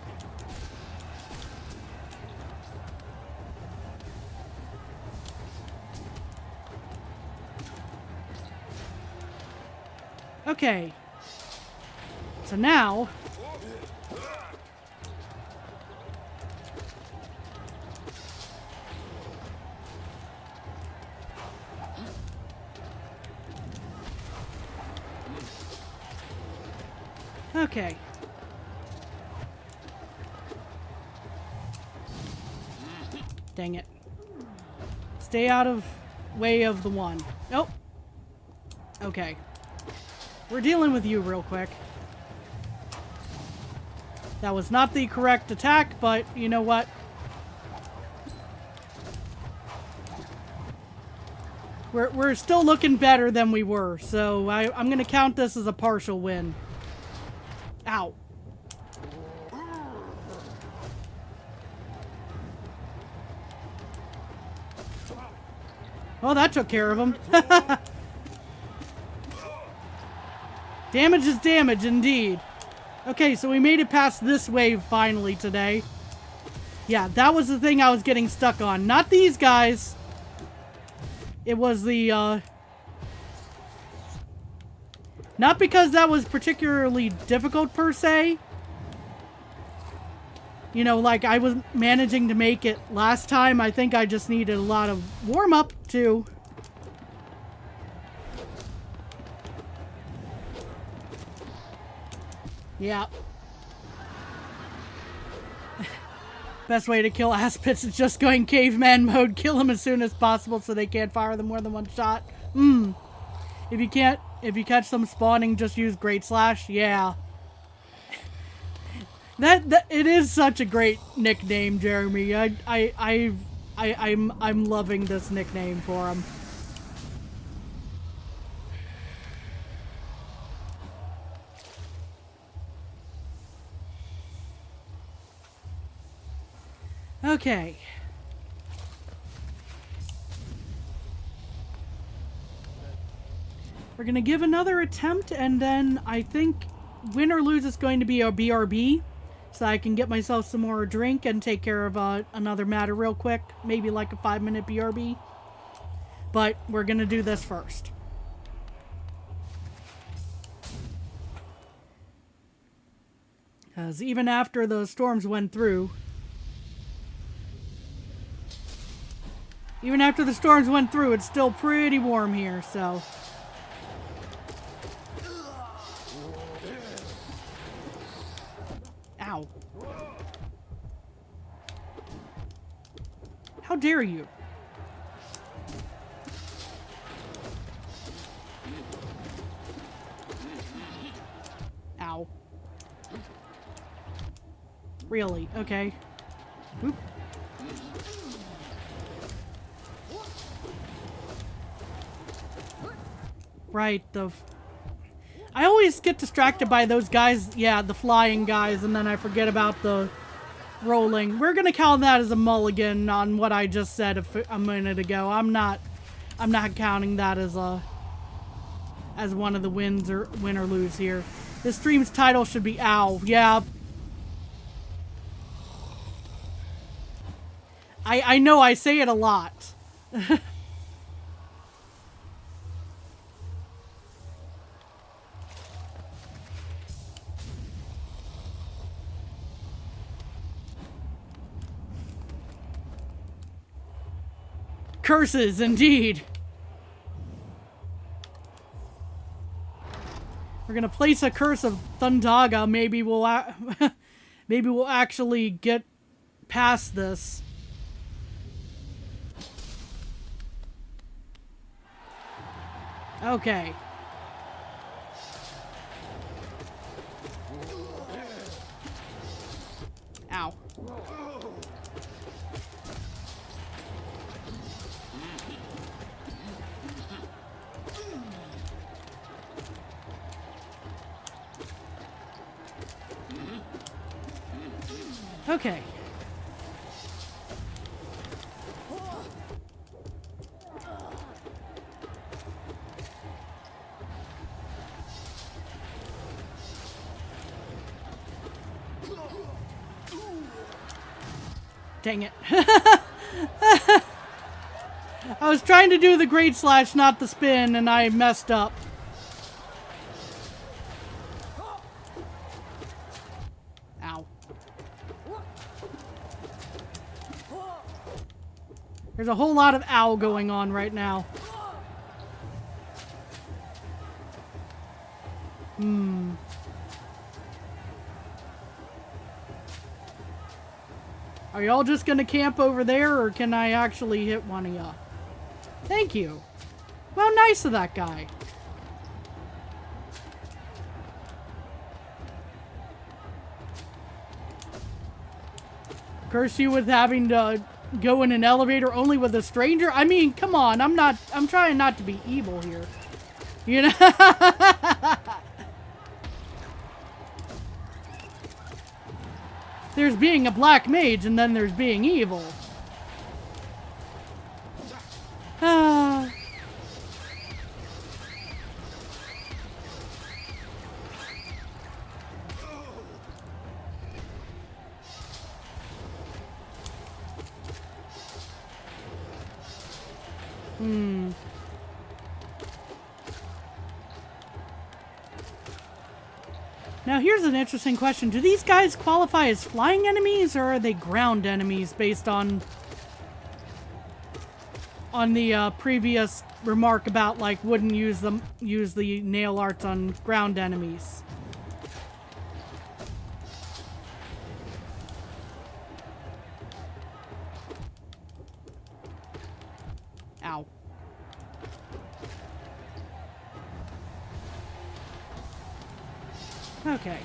Okay. So now... Okay. Dang it. Stay out of way of the one. Nope. Okay. We're dealing with you real quick. That was not the correct attack, but you know what? We're still looking better than we were, so I'm going to count this as a partial win. Ow. Oh, that took care of him. Damage is damage, indeed. Okay, so we made it past this wave finally today. Yeah, that was the thing I was getting stuck on. Not these guys. It was the, not because that was particularly difficult per se. You know, like I was managing to make it last time. I think I just needed a lot of warm-up to... Yeah. Best way to kill ass pits is just going caveman mode. Kill them as soon as possible so they can't fire them more than one shot. If you catch them spawning, just use Great Slash. Yeah. That it is such a great nickname, Jeremy. I'm loving this nickname for him. Okay. We're gonna give another attempt, and then I think win or lose is going to be a BRB, so I can get myself some more drink and take care of another matter real quick, maybe like a 5-minute BRB. But we're gonna do this first. Because even after the storms went through, it's still pretty warm here, so... Ow. How dare you? Ow. Really? Okay. Oop. Right, I always get distracted by those guys, yeah, the flying guys, and then I forget about the rolling. We're gonna count that as a mulligan on what I just said a minute ago. I'm not counting that as one of the wins or win or lose here. This stream's title should be Ow. Yeah. I know I say it a lot. Curses, indeed. We're gonna place a curse of Thundaga. Maybe we'll actually get past this. Okay. Ow. Okay. Dang it. I was trying to do the Great Slash, not the spin, and I messed up. Ow. There's a whole lot of ow going on right now. Are y'all just gonna camp over there, or can I actually hit one of y'all? Thank you. Well, nice of that guy. Curse you with having to go in an elevator only with a stranger? I mean, come on, I'm trying not to be evil here. You know? There's being a black mage, and then there's being evil. Now here's an interesting question. Do these guys qualify as flying enemies, or are they ground enemies based on the previous remark about, like, wouldn't use the nail arts on ground enemies? Ow. Okay.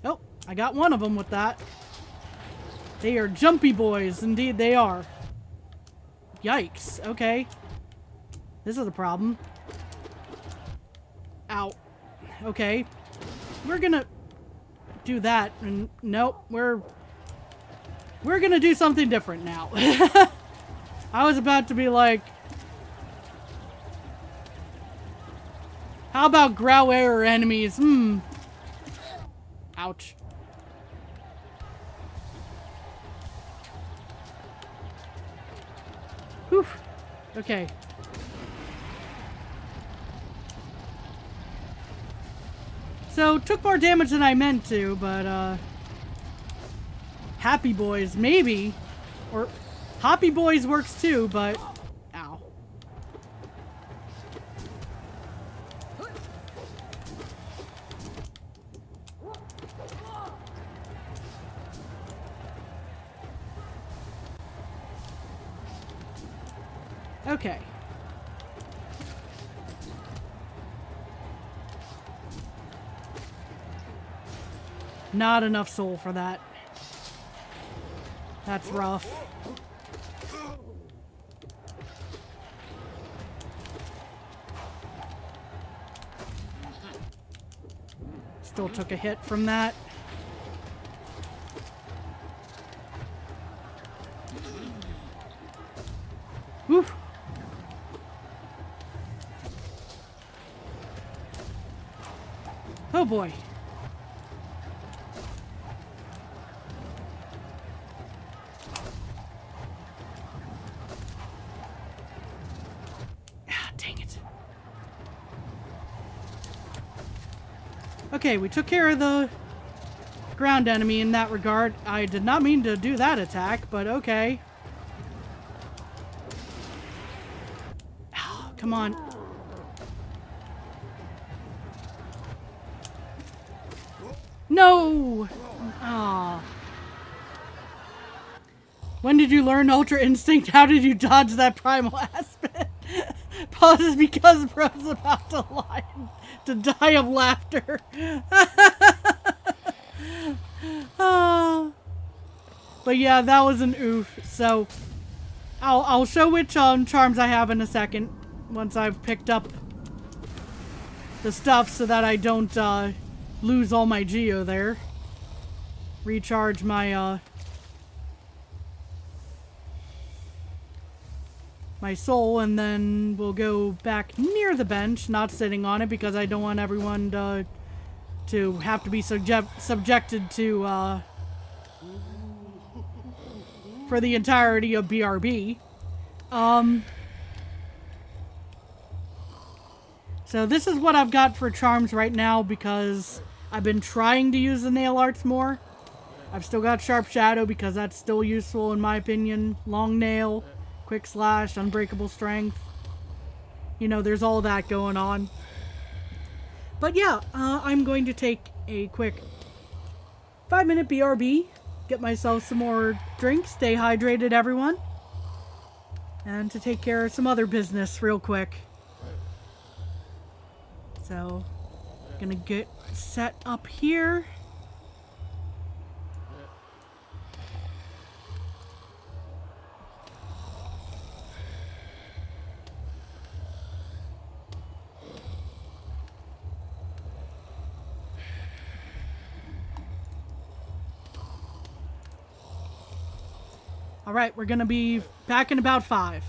Oh, I got one of them with that. They are jumpy boys. Indeed they are. Yikes. Okay. This is a problem. Ow. Okay. We're gonna do that. And nope, we're gonna do something different now. I was about to be like, how about Grow-Air enemies? Ouch. Whew. Okay. So, took more damage than I meant to, but, Happy Boys, maybe. Or, Hoppy Boys works too, but... Ow. Okay. Not enough soul for that. That's rough. Still took a hit from that. Whew. Oh boy. Okay, we took care of the ground enemy in that regard. I did not mean to do that attack, but okay. Oh, come on. No! Aw. When did you learn Ultra Instinct? How did you dodge that primal aspect? Pauses because bro's about to die of laughter. But yeah, that was an oof. So I'll show which charms I have in a second once I've picked up the stuff so that I don't lose all my geo there. Recharge my my soul, and then we'll go back near the bench, not sitting on it because I don't want everyone to have to be subjected to for the entirety of BRB. So this is what I've got for charms right now because I've been trying to use the nail arts more. I've still got Sharp Shadow because that's still useful in my opinion. Long Nail, Quick Slash, Unbreakable Strength. You know, there's all that going on. But yeah, I'm going to take a quick 5-minute BRB. Get myself some more drinks. Stay hydrated, everyone. And to take care of some other business real quick. So, gonna get set up here. All right, we're gonna be back in about 5.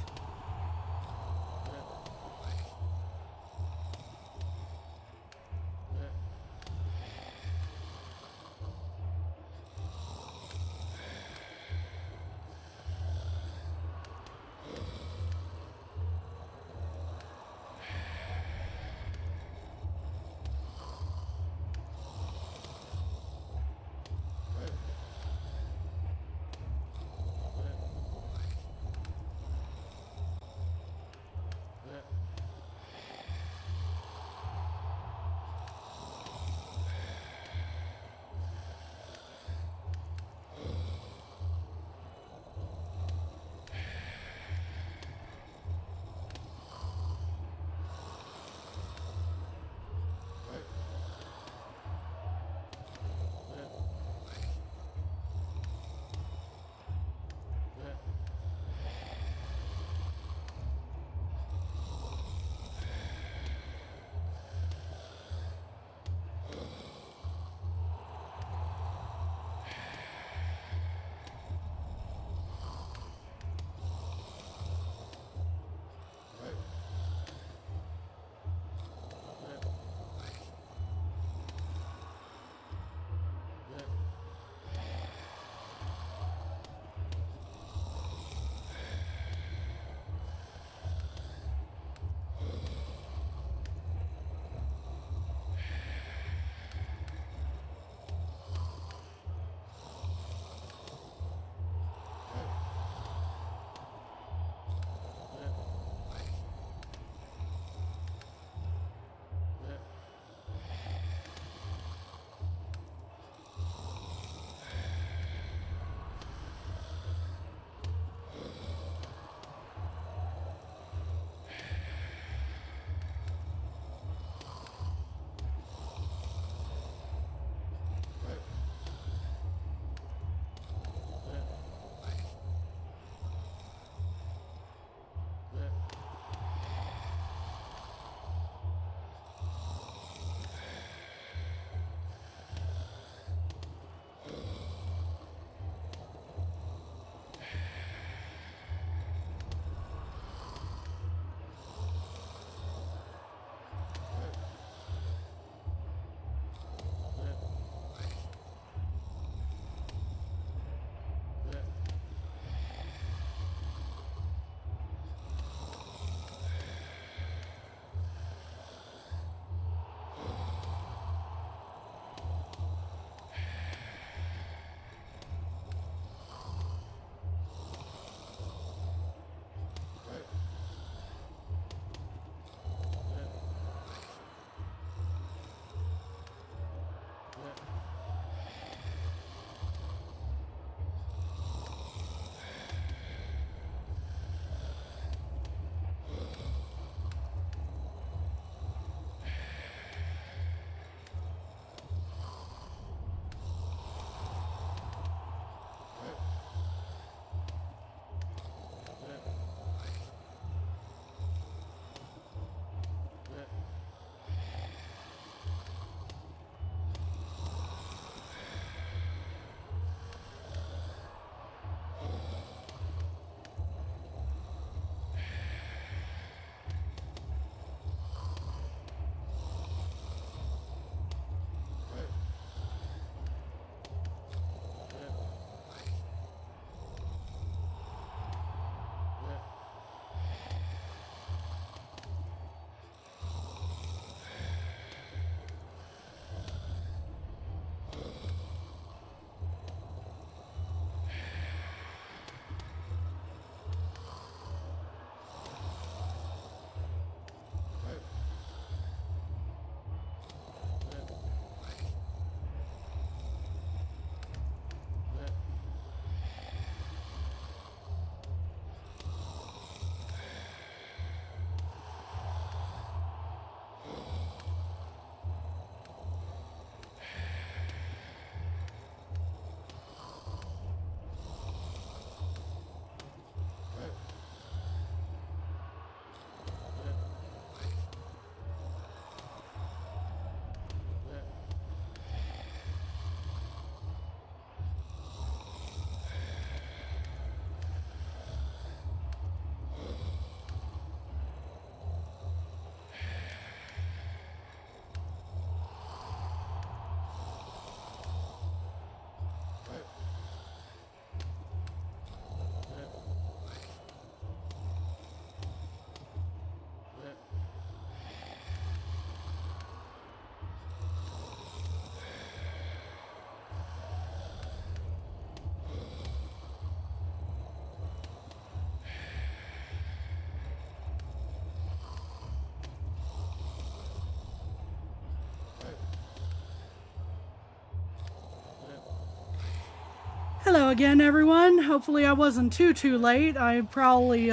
Hello again, everyone. Hopefully I wasn't too late. I probably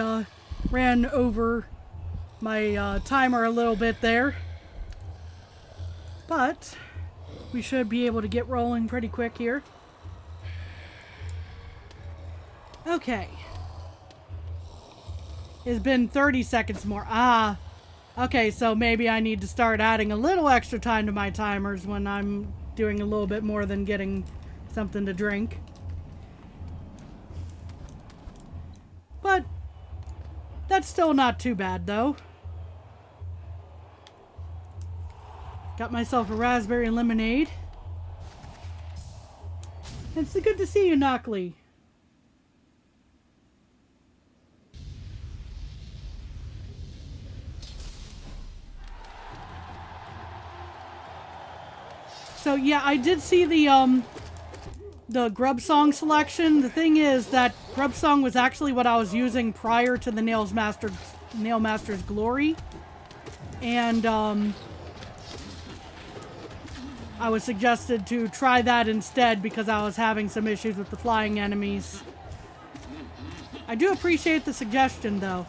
ran over my timer a little bit there. But we should be able to get rolling pretty quick here. Okay. It's been 30 seconds more. Okay, so maybe I need to start adding a little extra time to my timers when I'm doing a little bit more than getting something to drink. But that's still not too bad, though. Got myself a raspberry lemonade. It's good to see you, Knockley. So yeah, I did see the Grub Song selection. The thing is that Grub Song was actually what I was using prior to the Nail Master's Glory. And I was suggested to try that instead because I was having some issues with the flying enemies. I do appreciate the suggestion, though.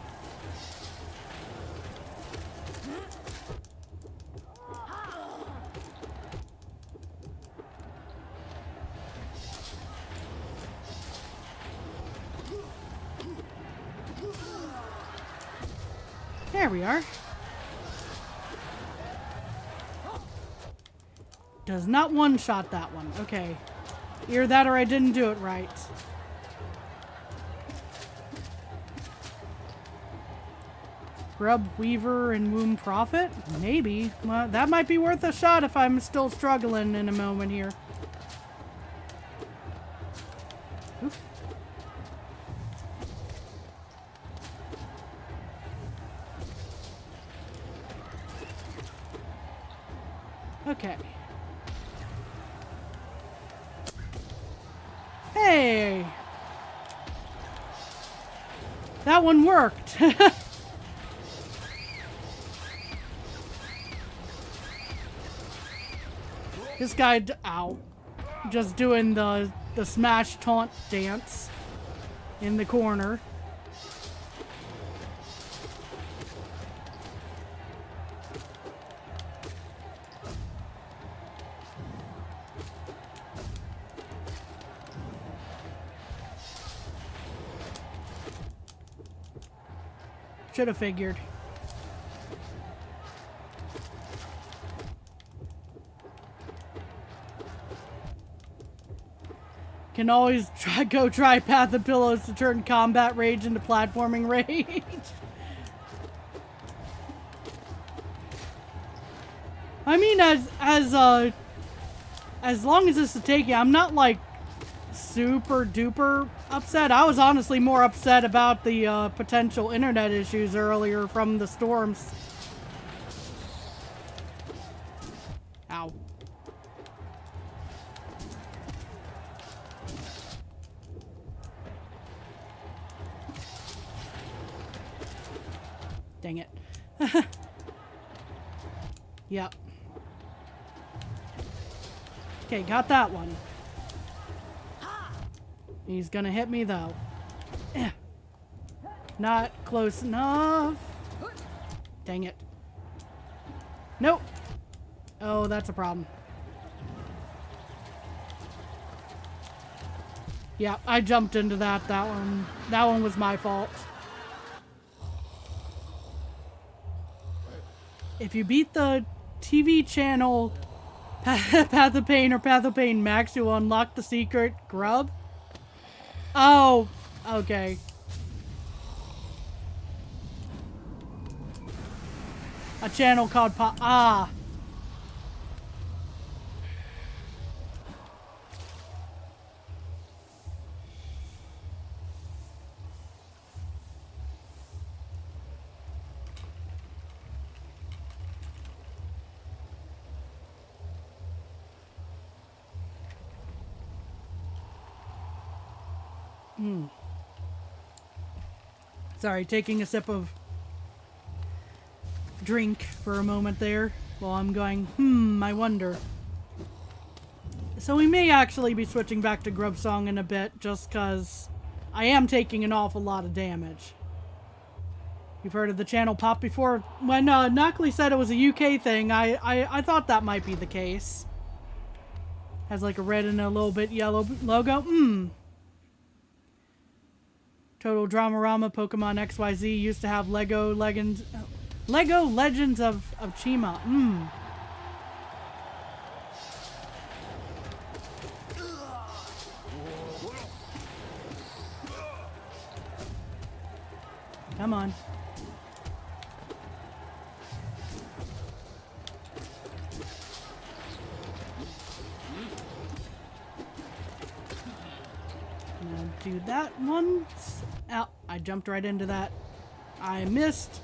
There we are. Does not one-shot that one. Okay. Either that or I didn't do it right. Grub Weaver and Womb Prophet? Maybe. Well, that might be worth a shot if I'm still struggling in a moment here. Oof. Okay. Hey! That one worked. This guy, ow, just doing the smash taunt dance in the corner. Should have figured. Can always try Path of Pillows to turn combat rage into platforming rage. I mean, as long as it's a taking, I'm not like super duper upset. I was honestly more upset about the potential internet issues earlier from the storms. Ow. Dang it. Yep. Okay, got that one. He's gonna hit me though. Not close enough. Dang it. Nope. Oh, that's a problem. Yeah, I jumped into that one was my fault. If you beat the TV channel Path of Pain or Path of Pain Max, you'll unlock the secret grub. Oh, okay. A channel called Ah. Sorry, taking a sip of drink for a moment there while I'm going, I wonder. So we may actually be switching back to Grub Song in a bit, just because I am taking an awful lot of damage. You've heard of the channel pop before? When Knockley said it was a UK thing, I thought that might be the case. Has like a red and a little bit yellow logo. Total Dramarama Pokemon XYZ used to have Lego Legends of Chima. Come on. Now do that once. Ow, I jumped right into that. I missed.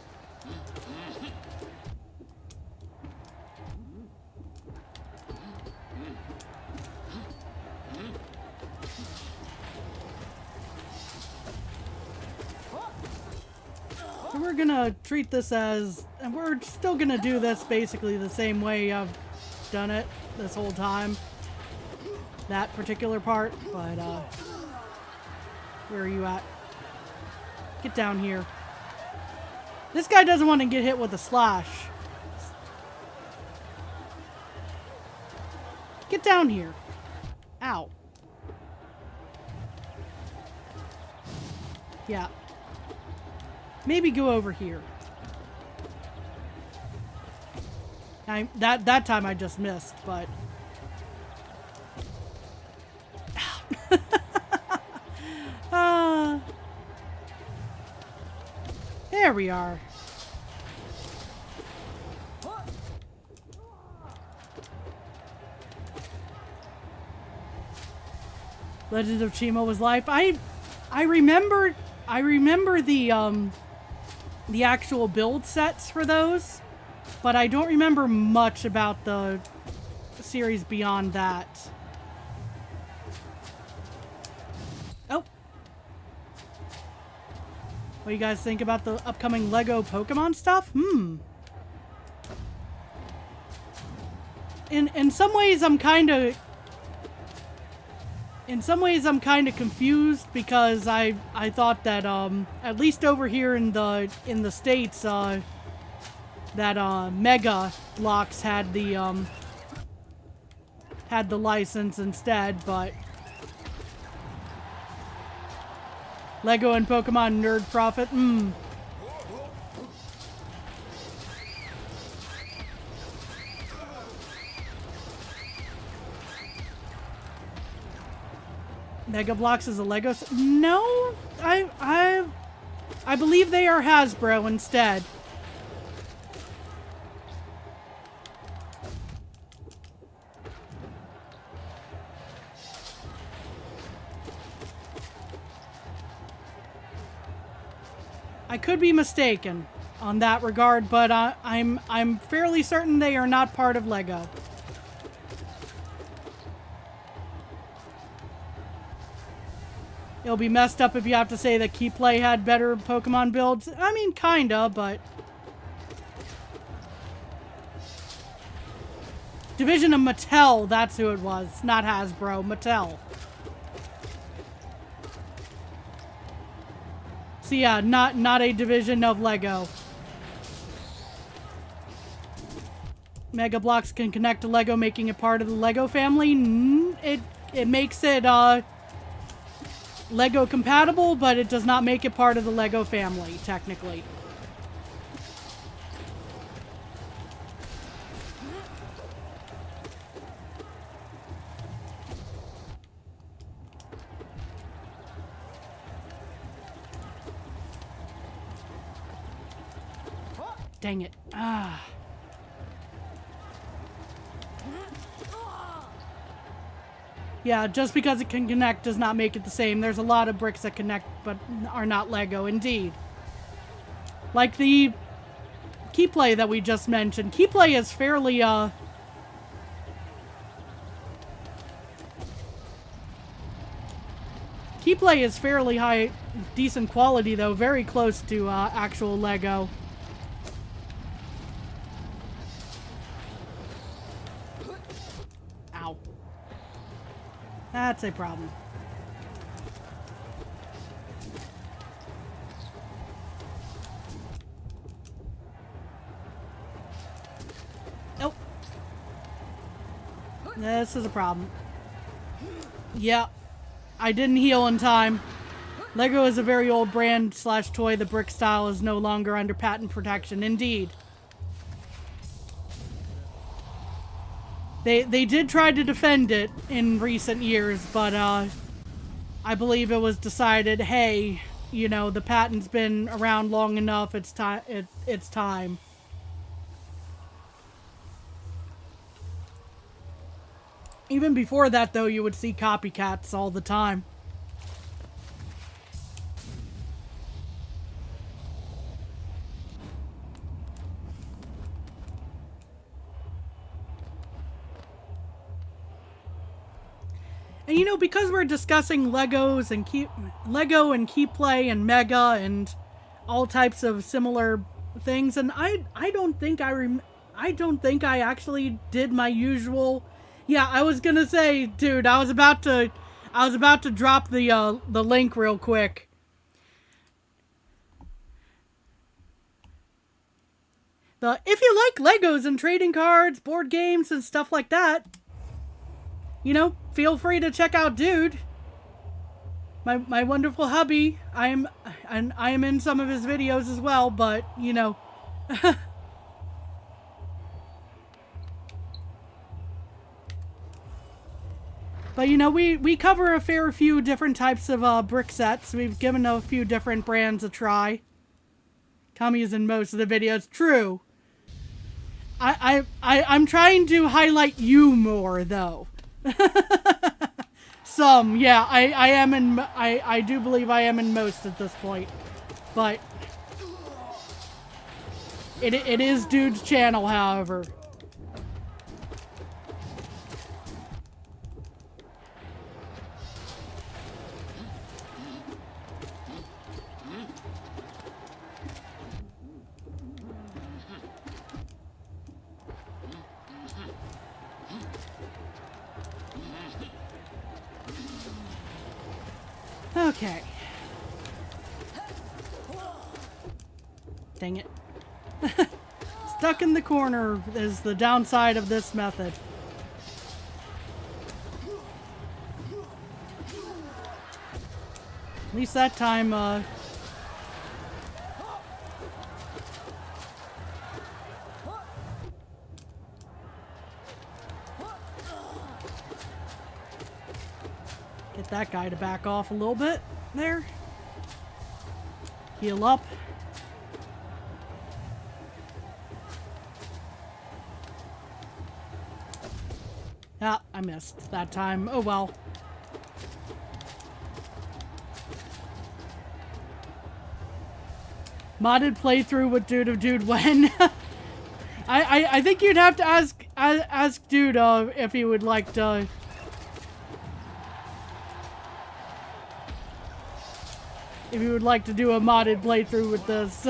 So we're gonna treat this as, and we're still gonna do this basically the same way I've done it this whole time. That particular part, but where are you at? Get down here. This guy doesn't want to get hit with a slash. Get down here. Ow. Yeah. Maybe go over here. That time I just missed, but there we are. Legend of Chima was life. I remember the actual build sets for those, but I don't remember much about the series beyond that. Oh. What do you guys think about the upcoming Lego Pokemon stuff? In some ways I'm kind of confused, because I thought that at least over here in the States that Mega Bloks had the license instead, but Lego and Pokemon Nerd Profit. Mega Bloks is a Lego. No, I believe they are Hasbro instead. I could be mistaken on that regard, but I'm fairly certain they are not part of Lego. It'll be messed up if you have to say that Keyplay had better Pokemon builds. I mean, kinda, but Division of Mattel, that's who it was. Not Hasbro, Mattel. So yeah, not a division of Lego. Mega Bloks can connect to Lego, making it part of the Lego family. It makes it Lego compatible, but it does not make it part of the Lego family, technically. Dang it. Yeah, just because it can connect does not make it the same. There's a lot of bricks that connect but are not Lego, indeed. Like the Keyplay that we just mentioned. Keyplay is fairly, Keyplay is fairly high, decent quality though, very close to actual Lego. Ow. That's a problem. Nope. This is a problem. Yeah. I didn't heal in time. Lego is a very old brand / toy. The brick style is no longer under patent protection. Indeed. They did try to defend it in recent years, but I believe it was decided, hey, you know, the patent's been around long enough. It's time. It's time. Even before that, though, you would see copycats all the time. And you know, because we're discussing Legos and Lego and Key Play and Mega and all types of similar things, and I don't think I actually did my usual. Yeah, I was gonna say, dude, I was about to drop the link real quick. If you like Legos and trading cards, board games, and stuff like that, you know, feel free to check out Dude, my wonderful hubby. I am in some of his videos as well, but you know. But you know, we cover a fair few different types of brick sets. We've given a few different brands a try. Kami's in most of the videos. True. I'm trying to highlight you more though. Some, yeah, I am in. I do believe I am in most at this point, but it is Dude's channel, however. Okay. Dang it. Stuck in the corner is the downside of this method. At least that time, get that guy to back off a little bit there. Heal up. Ah, I missed that time. Oh well. Modded playthrough with Dude of Dude when? I think you'd have to ask Dude if he would like to. If you would like to do a modded playthrough with this.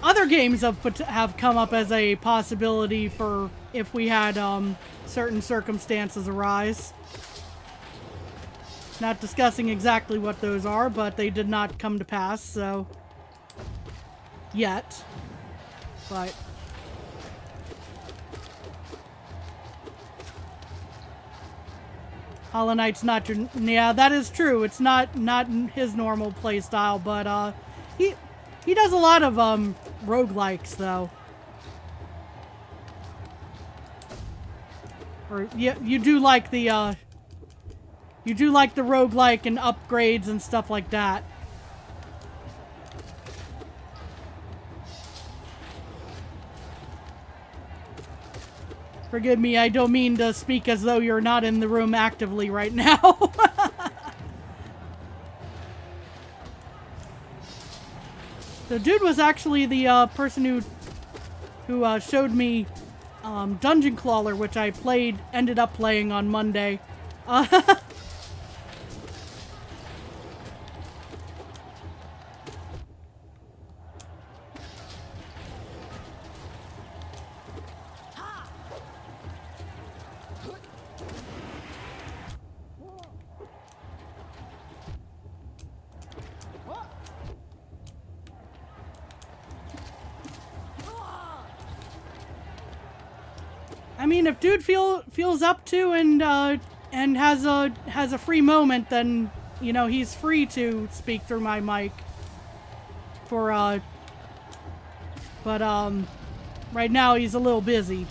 Other games have come up as a possibility for if we had certain circumstances arise. Not discussing exactly what those are, but they did not come to pass, so yet. But Hollow Knight's not your... Yeah, that is true. It's not his normal play style, but he does a lot of roguelikes, though. Or you do like the roguelike and upgrades and stuff like that. Forgive me, I don't mean to speak as though you're not in the room actively right now. The Dude was actually the person who showed me Dungeon Crawler, which I ended up playing on Monday. I mean, if dude feels up to and has a free moment, then you know he's free to speak through my mic. But right now he's a little busy.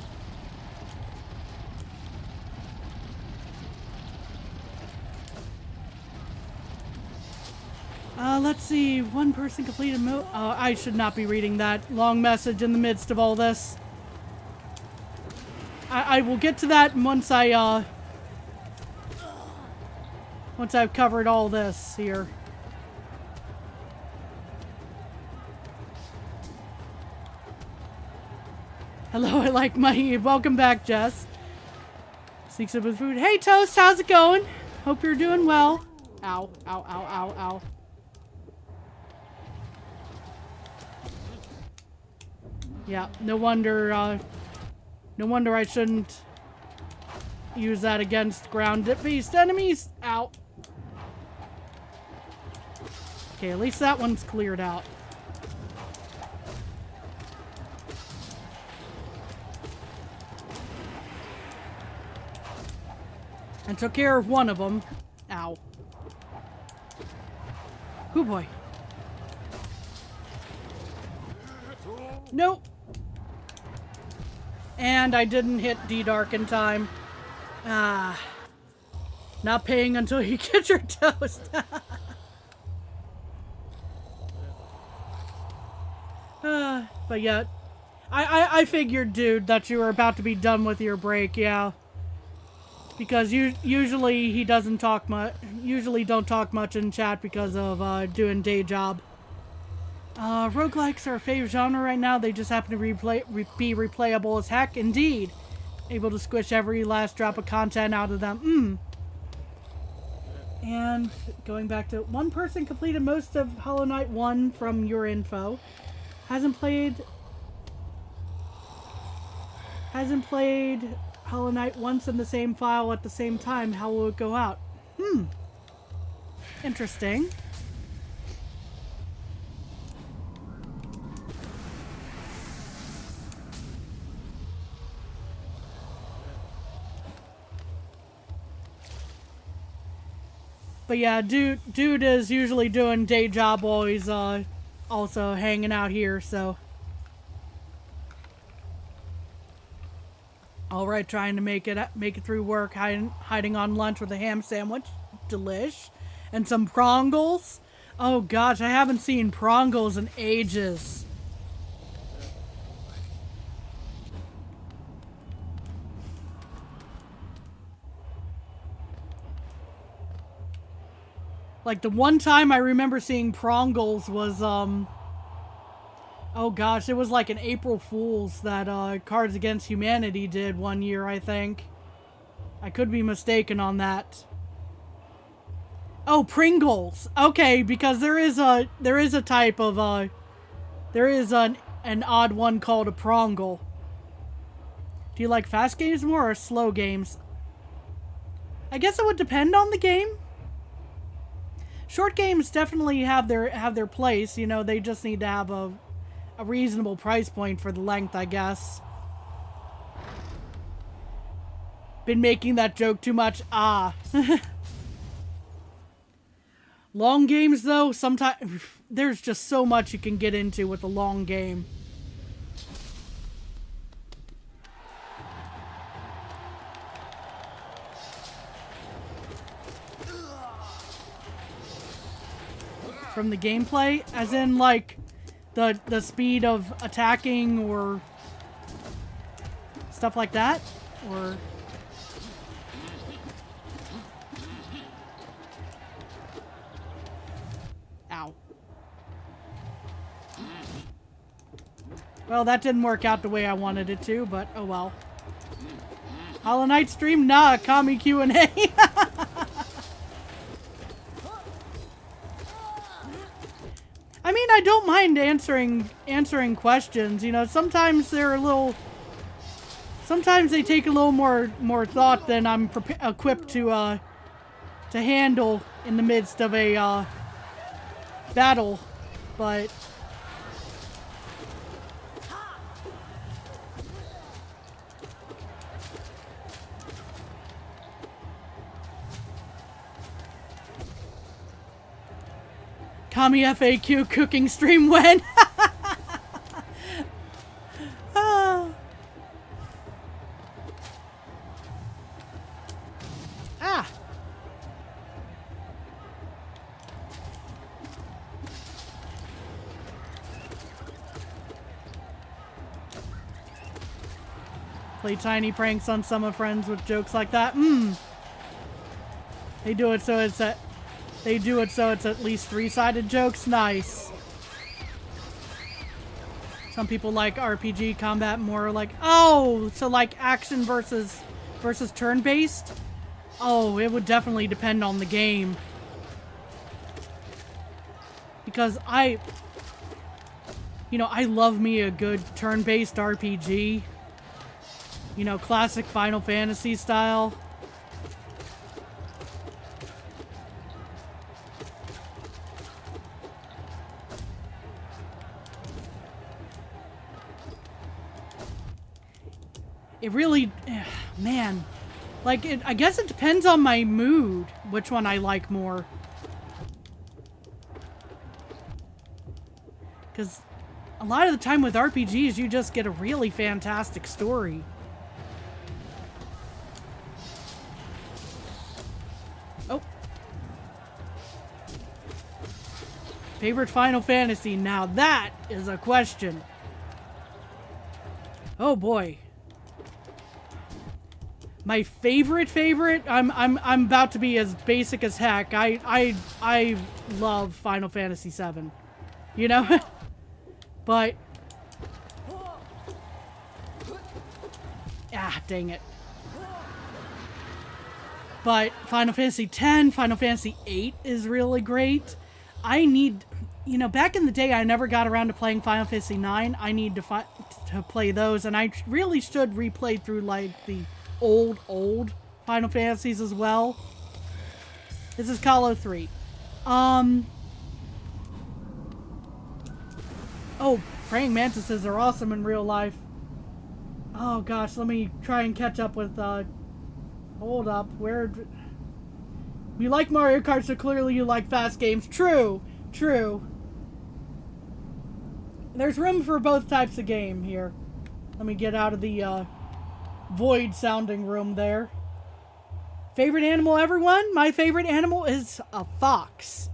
Let's see. One person completed I should not be reading that long message in the midst of all this. I will get to that once I've covered all this here. Hello, I like money. Welcome back, Jess. Sneaks up with food. Hey, Toast, how's it going? Hope you're doing well. Ow, ow, ow, ow, ow. Yeah, no wonder I shouldn't use that against ground-based enemies. Ow. Okay, at least that one's cleared out. And took care of one of them. Ow. Oh boy. Nope. And I didn't hit D-Dark in time. Ah. Not paying until you get your toast. But yeah. I figured, dude, that you were about to be done with your break, yeah. Because usually he doesn't talk much. Usually don't talk much in chat because of doing day job. Roguelikes are a favorite genre right now. They just happen to be replayable as heck. Indeed. Able to squish every last drop of content out of them. And going back to one person completed most of Hollow Knight 1 from your info. Hasn't played Hollow Knight once in the same file at the same time. How will it go out? Interesting. But yeah, dude is usually doing day job while he's also hanging out here, so. Alright, trying to make it through work, hiding on lunch with a ham sandwich. Delish. And some prongles. Oh gosh, I haven't seen prongles in ages. Like, the one time I remember seeing prongles was, oh gosh, it was like an April Fool's that, Cards Against Humanity did one year, I think. I could be mistaken on that. Oh, Pringles! Okay, because there is a type of, there is an odd one called a prongle. Do you like fast games more or slow games? I guess it would depend on the game. Short games definitely have their place, you know, they just need to have a reasonable price point for the length, I guess. Been making that joke too much. Ah. Long games, though, sometimes there's just so much you can get into with a long game. From the gameplay, as in like the speed of attacking or stuff like that, or ow. Well, that didn't work out the way I wanted it to, but oh well. Hollow Knight stream? Nah, Kami Q&A. I mean, I don't mind answering questions. You know, sometimes they're a little. Sometimes they take a little more thought than I'm equipped to handle in the midst of a battle, but. Tommy FAQ cooking stream when? Ah. Ah. Play tiny pranks on some of friends with jokes like that. They do it so it's at least 3-sided jokes. Nice. Some people like RPG combat more like, oh, so like action versus turn-based? Oh, it would definitely depend on the game. Because I love me a good turn-based RPG. You know, classic Final Fantasy style. It really, man, like, I guess it depends on my mood, which one I like more. Because a lot of the time with RPGs, you just get a really fantastic story. Oh. Favorite Final Fantasy? Now that is a question. Oh boy. My favorite, I'm about to be as basic as heck. I love Final Fantasy VII. You know? But ah, dang it. But Final Fantasy X, Final Fantasy VIII is really great. I need, you know, back in the day I never got around to playing Final Fantasy IX. I need to play those, and I really should replay through like the old Final Fantasies as well. This is Colo 3. Oh, praying mantises are awesome in real life. Oh gosh, let me try and catch up with, hold up, where... You like Mario Kart, so clearly you like fast games. True, true. There's room for both types of game here. Let me get out of the, void sounding room there. Favorite animal, everyone? My favorite animal is a fox.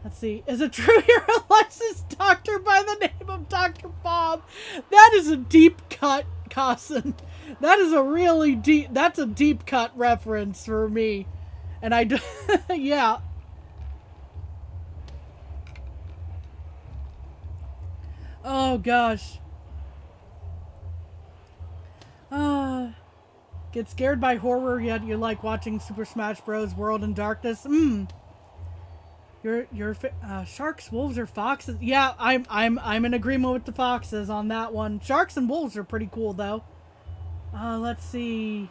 Let's see. Is it true you're a licensed doctor by the name of Dr. Bob? That is a deep cut, Cossin. That is a really deep, that's a deep cut reference for me. And I do, yeah. Oh gosh. Get scared by horror, yet you like watching Super Smash Bros. World in Darkness. Sharks, wolves, or foxes? Yeah, I'm in agreement with the foxes on that one. Sharks and wolves are pretty cool though. Let's see.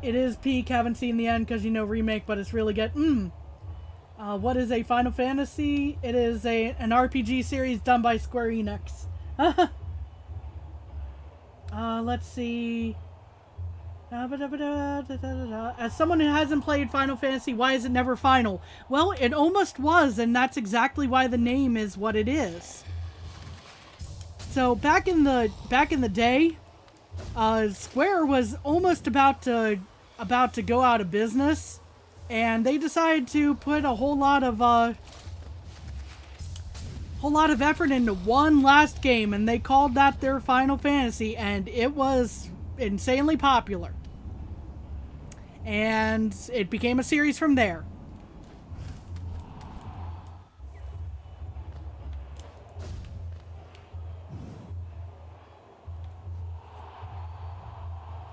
It is peak. Haven't seen the end because, you know, remake, but it's really good. What is a Final Fantasy? It is an RPG series done by Square Enix. Let's see. As someone who hasn't played Final Fantasy, why is it never final? Well, it almost was, and that's exactly why the name is what it is. So back in the day, Square was almost about to go out of business, and they decided to put a whole lot of effort into one last game, and they called that their Final Fantasy, and it was insanely popular. And it became a series from there.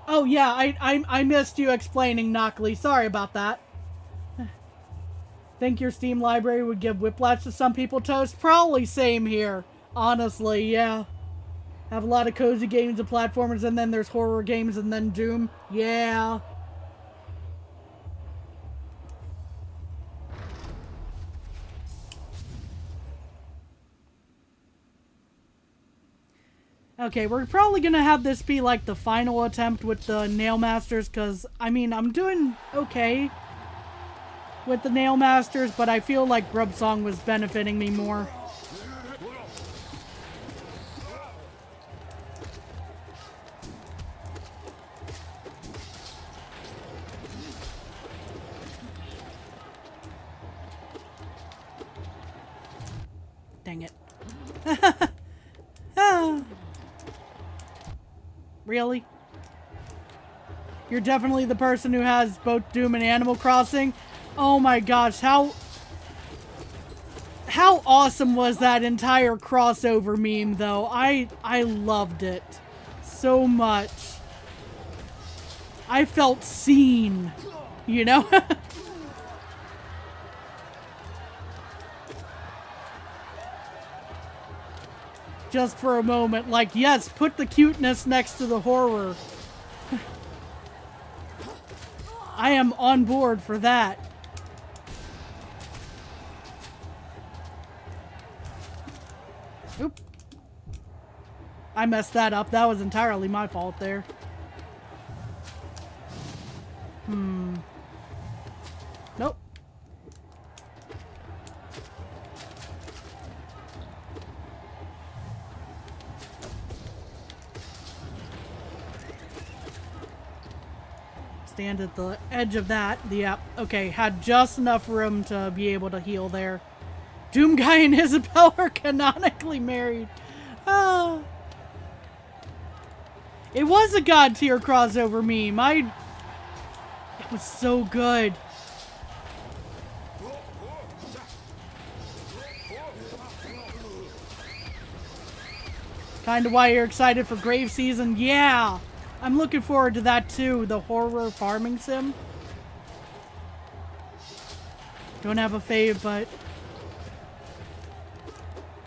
Oh yeah, I missed you explaining, Knockley. Sorry about that. Think your Steam library would give Whiplash to some people, Toast? Probably same here. Honestly, yeah. Have a lot of cozy games and platformers, and then there's horror games, and then Doom. Yeah. Okay, we're probably gonna have this be like the final attempt with the Nail Masters, because, I mean, I'm doing okay with the Nail Masters, but I feel like Grub Song was benefiting me more. Dang it. Ah. Really? You're definitely the person who has both Doom and Animal Crossing? Oh my gosh, how awesome was that entire crossover meme though? I loved it so much. I felt seen, you know? Just for a moment, like, yes, put the cuteness next to the horror. I am on board for that. Oop. I messed that up. That was entirely my fault there. Nope. Stand at the edge of that. Yep. Okay, had just enough room to be able to heal there. Doom Guy and Isabel are canonically married. Oh. It was a God tier crossover meme. It was so good. Kinda why you're excited for Grave Season? Yeah! I'm looking forward to that too, the horror farming sim. Don't have a fave, but...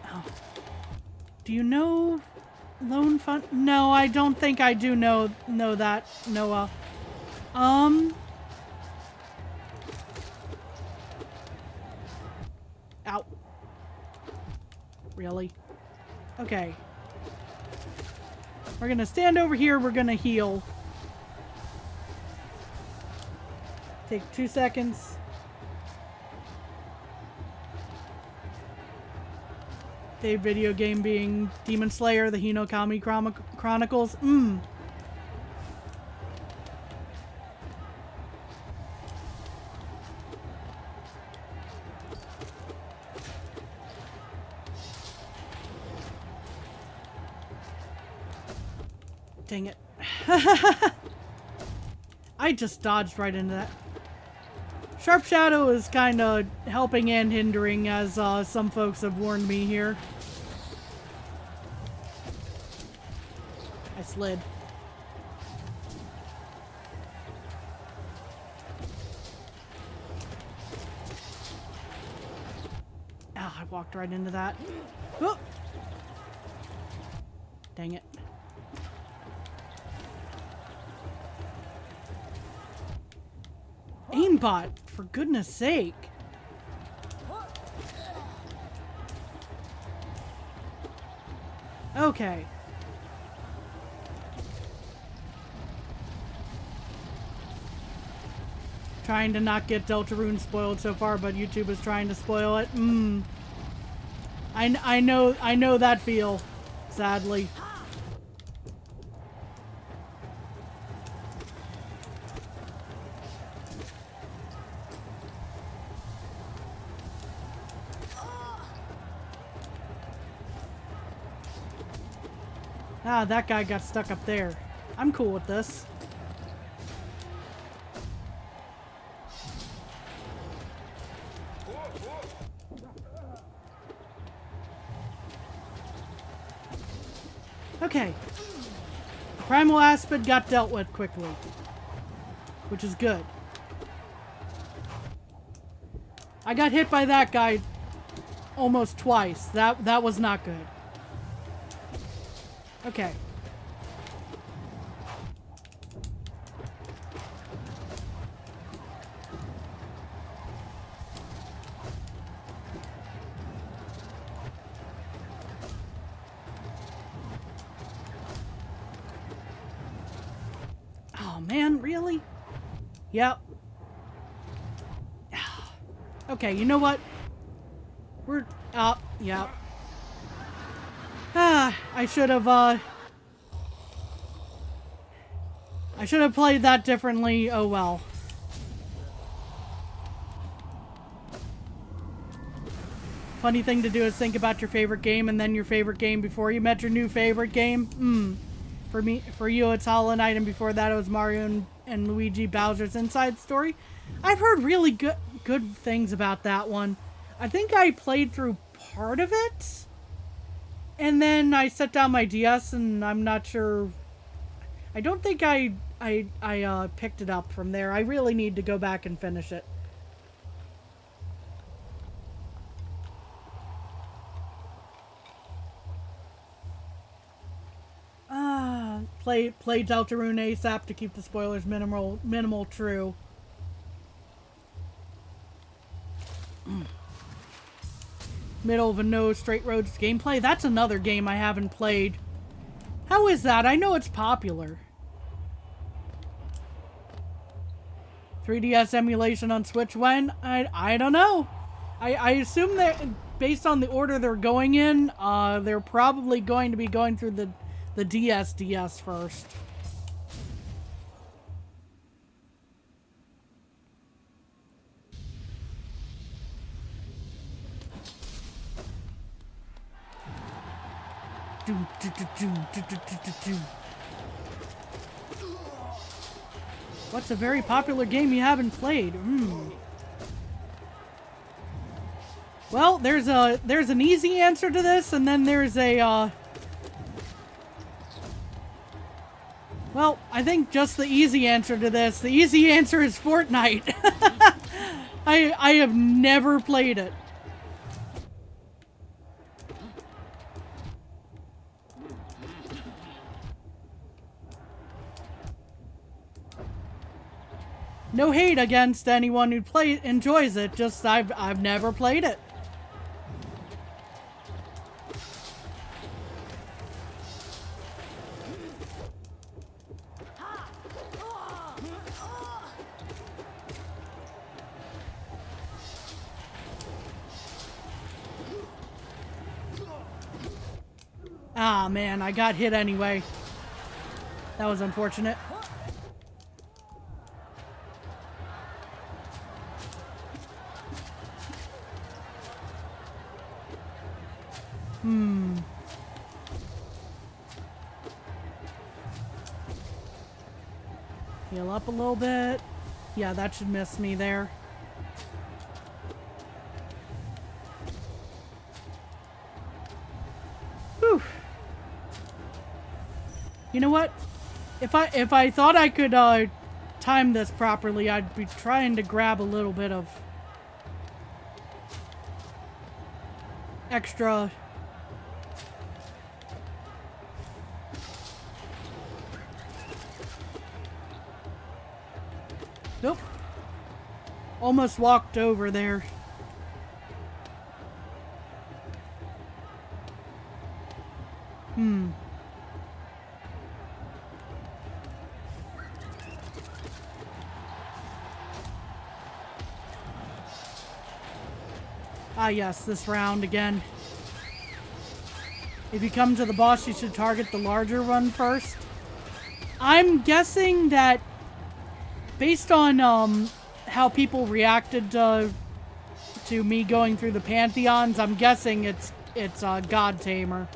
Oh. Do you know Lone Fun? No, I don't think I do know that, Noah. Ow. Really? Okay. We're gonna stand over here, we're gonna heal. Take 2 seconds. Favorite video game being Demon Slayer, the Hinokami Chronicles. Dang it. I just dodged right into that. Sharp Shadow is kind of helping and hindering, as some folks have warned me here. I slid. Ah, I walked right into that. Oh! Dang it. Aimbot, for goodness sake. Okay. Trying to not get Deltarune spoiled so far, but YouTube is trying to spoil it. I know that feel, sadly. Ah, that guy got stuck up there. I'm cool with this. Okay. Primal Aspid got dealt with quickly, which is good. I got hit by that guy almost twice. That was not good. Okay. man, really? Yep. Okay, you know what? We're up. Yep. I should have played that differently. Oh well. Funny thing to do is think about your favorite game and then your favorite game before you met your new favorite game. For you, it's Hollow Knight, and before that, it was Mario and Luigi Bowser's Inside Story. I've heard really good things about that one. I think I played through part of it, and then I set down my DS, and I'm not sure. I don't think I picked it up from there. I really need to go back and finish it. Play Deltarune ASAP to keep the spoilers minimal. True. Middle of a no straight roads gameplay. That's another game I haven't played. How is that? I know it's popular. 3DS emulation on Switch when? I don't know. I assume that based on the order they're going in, they're probably going to be going through the DS first. What's a very popular game you haven't played? Well, there's an easy answer to this, and then there's a well, I think just the easy answer to this. The easy answer is Fortnite. I have never played it. No hate against anyone who enjoys it. Just I've never played it. Ah, man, I got hit anyway. That was unfortunate. Heal up a little bit. Yeah, that should miss me there. Whew. You know what? If I thought I could time this properly, I'd be trying to grab a little bit of extra. Nope. Almost walked over there. Ah, yes, this round again. If you come to the boss, you should target the larger one first. I'm guessing that based on how people reacted to me going through the pantheons, I'm guessing it's God Tamer.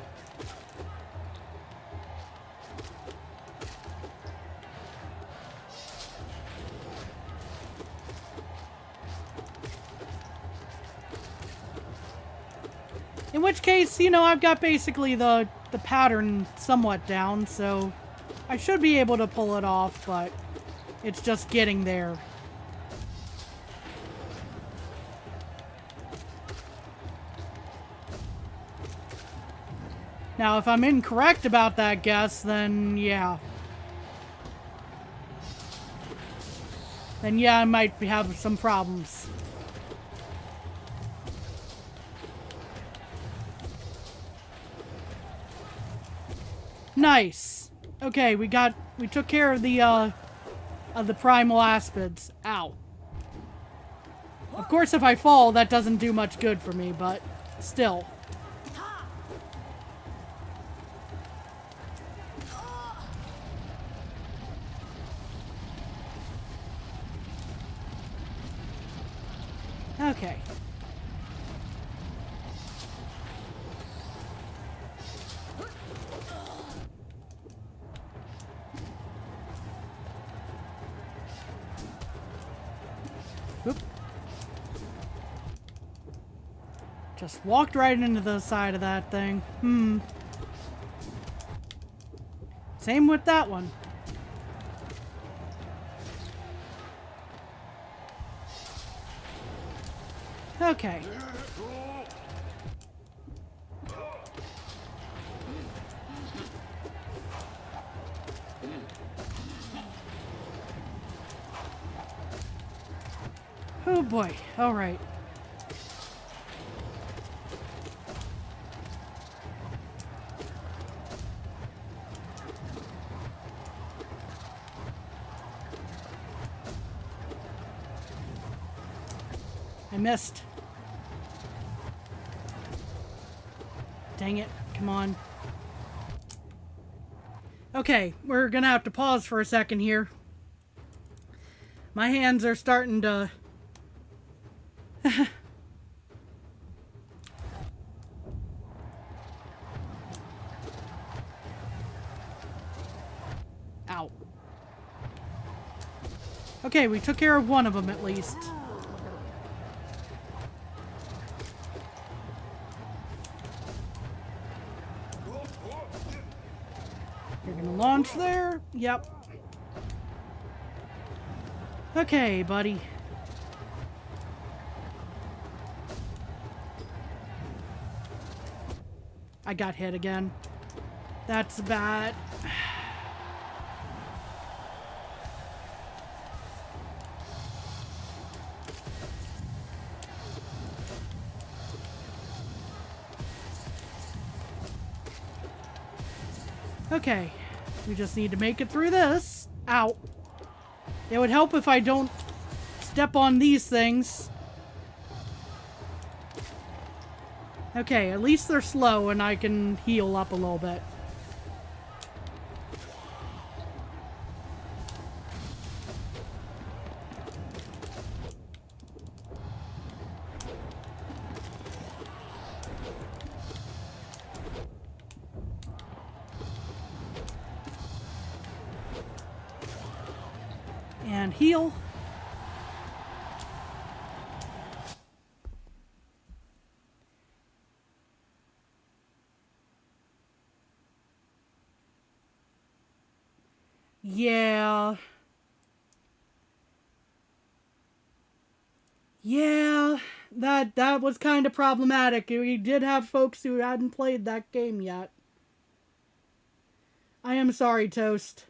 In which case, you know, I've got basically the pattern somewhat down, so I should be able to pull it off, but it's just getting there. Now, if I'm incorrect about that guess, then yeah. Then yeah, I might have some problems. Nice. Okay, we took care of the of the primal aspids. Ow. Of course, if I fall, that doesn't do much good for me, but still. Okay. Oop. Just walked right into the side of that thing. Same with that one. Okay. Oh boy. All right. I missed. Dang it. Come on. Okay, we're gonna have to pause for a second here. My hands are starting to... Ow. Okay, we took care of one of them at least. You're gonna launch there? Yep. Okay, buddy. I got hit again. That's bad. Okay, we just need to make it through this. Ow. It would help if I don't step on these things. Okay, at least they're slow and I can heal up a little bit. And heal. Yeah, that was kind of problematic. We did have folks who hadn't played that game yet. I am sorry, Toast.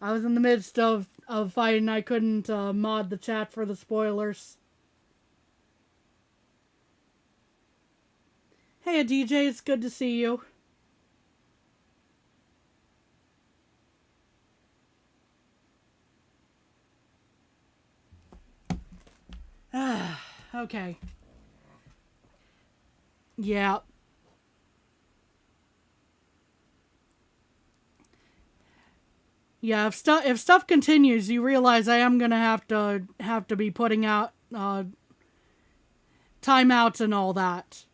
I was in the midst of fighting. I couldn't mod the chat for the spoilers. Hey, DJ, it's good to see you. Okay. Yeah. Yeah, if stuff continues, you realize I am gonna have to be putting out timeouts and all that.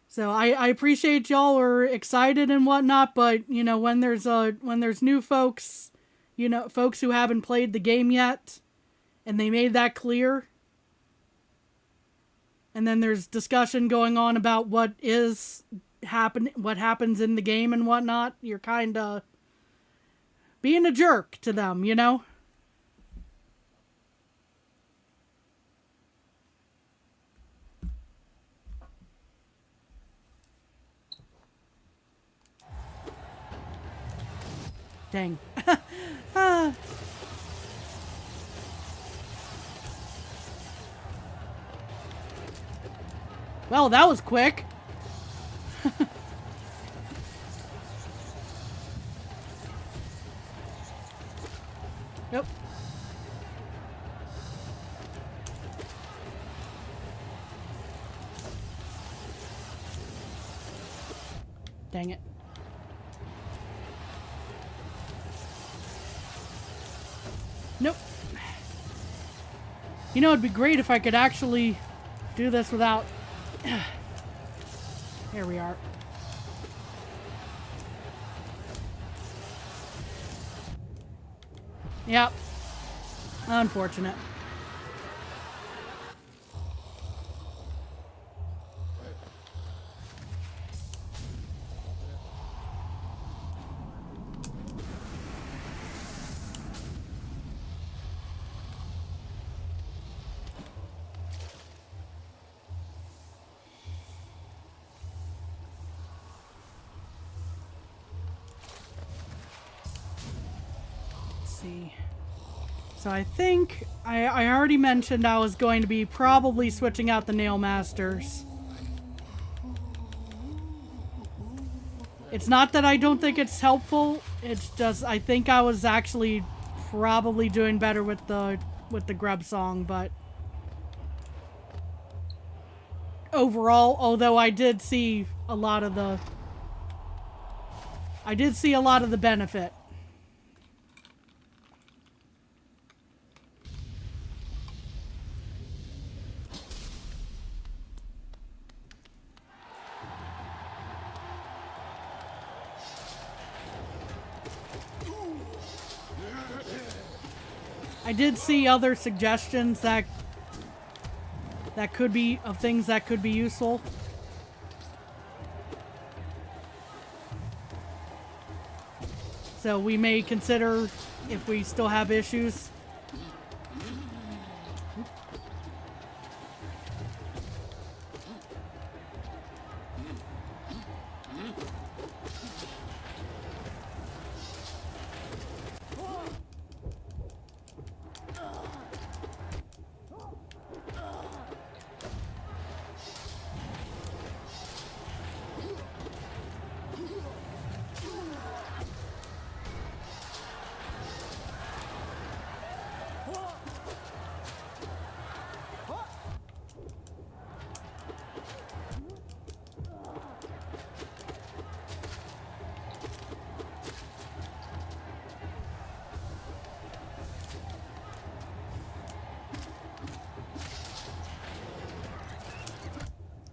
So I appreciate y'all are excited and whatnot, but you know when there's new folks, you know, folks who haven't played the game yet, and they made that clear. And then there's discussion going on about what happens in the game and whatnot. You're kind of being a jerk to them, you know? Dang. Well, that was quick. Nope. Dang it. Nope. You know, it'd be great if I could actually do this without... Here we are. Yep. Unfortunate. So I think I already mentioned I was going to be probably switching out the Nail Masters. It's not that I don't think it's helpful. It's just I think I was actually probably doing better with the Grub Song, but overall, although I did see a lot of the benefit. I did see other suggestions that could be of things that could be useful. So we may consider if we still have issues.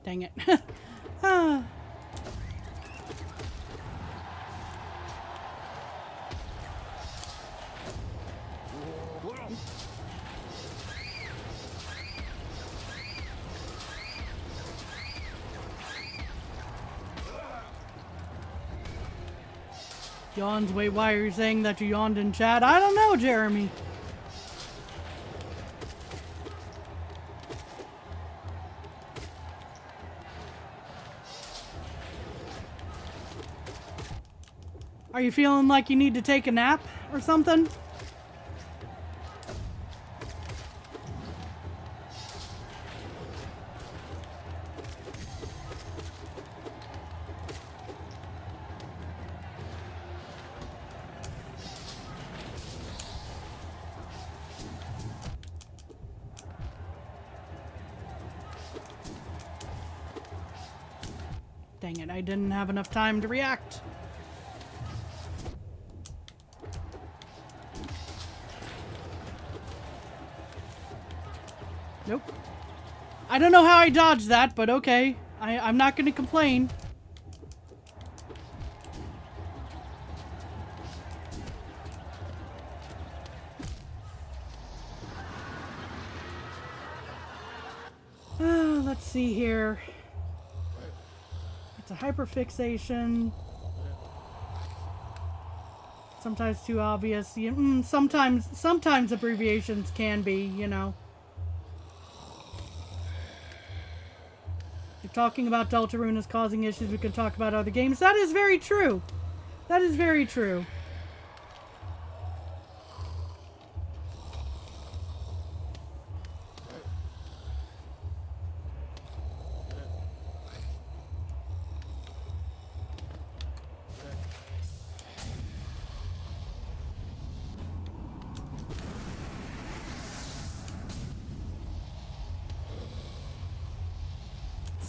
Dang it. Ah. Yawns, wait, why are you saying that you yawned in chat? I don't know, Jeremy. Are you feeling like you need to take a nap or something? Dang it, I didn't have enough time to react. Nope. I don't know how I dodged that, but okay. I'm not going to complain. Let's see here. It's a hyperfixation. Sometimes too obvious. Sometimes abbreviations can be, you know. Talking about Deltarune is causing issues, we could talk about other games. That is very true. That is very true.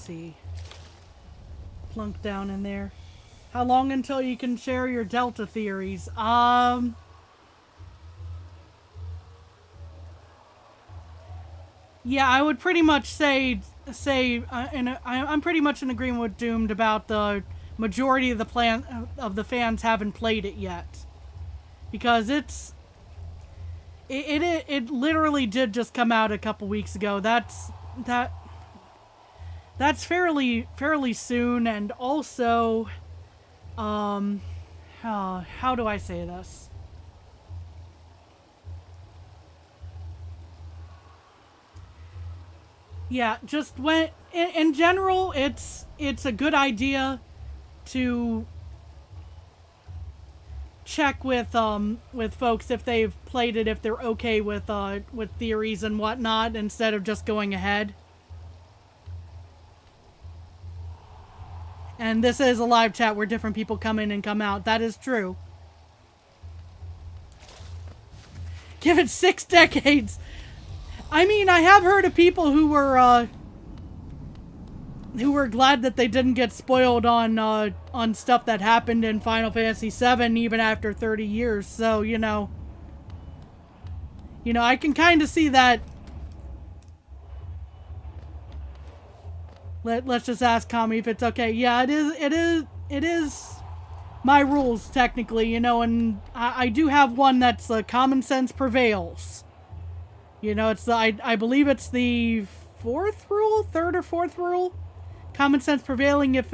see. Plunk down in there. How long until you can share your Delta theories? Yeah, I would pretty much say, I'm pretty much in agreement with Doomed about the majority of the fans haven't played it yet, because it literally did just come out a couple weeks ago. That's fairly soon, and also, how do I say this? Yeah, just when in general, it's a good idea to check with folks if they've played it, if they're okay with theories and whatnot, instead of just going ahead. And this is a live chat where different people come in and come out. That is true. Give it 6 decades. I mean, I have heard of people who were glad that they didn't get spoiled on stuff that happened in Final Fantasy VII even after 30 years. So, you know, I can kind of see that. Let's just ask Kami if it's okay. Yeah, it is my rules technically, and I do have one that's common sense prevails. It's I believe it's the third or fourth rule. Common sense prevailing. If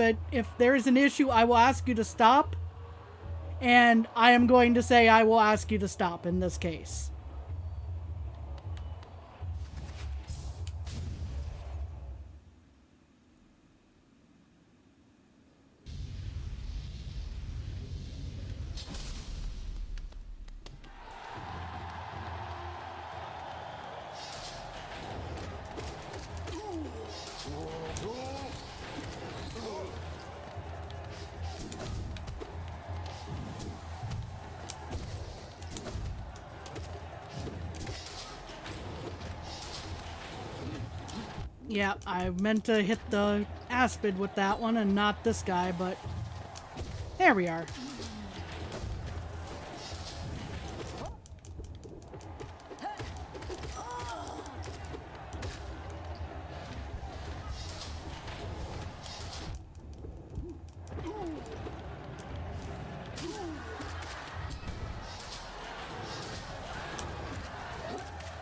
there is an issue, I will ask you to stop. And I am going to say I will ask you to stop in this case. Yeah, I meant to hit the Aspid with that one and not this guy, but there we are.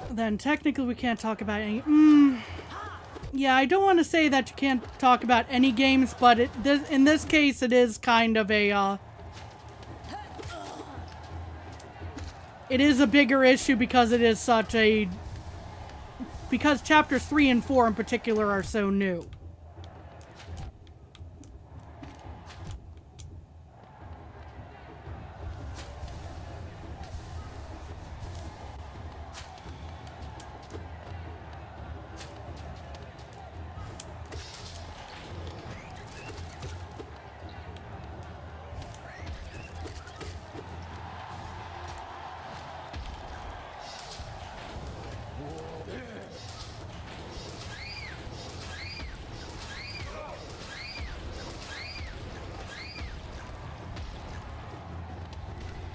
Then technically we can't talk about any... Yeah, I don't want to say that you can't talk about any games, but in this case, it is kind of a, it is a bigger issue because it is because chapters 3 and 4 in particular are so new.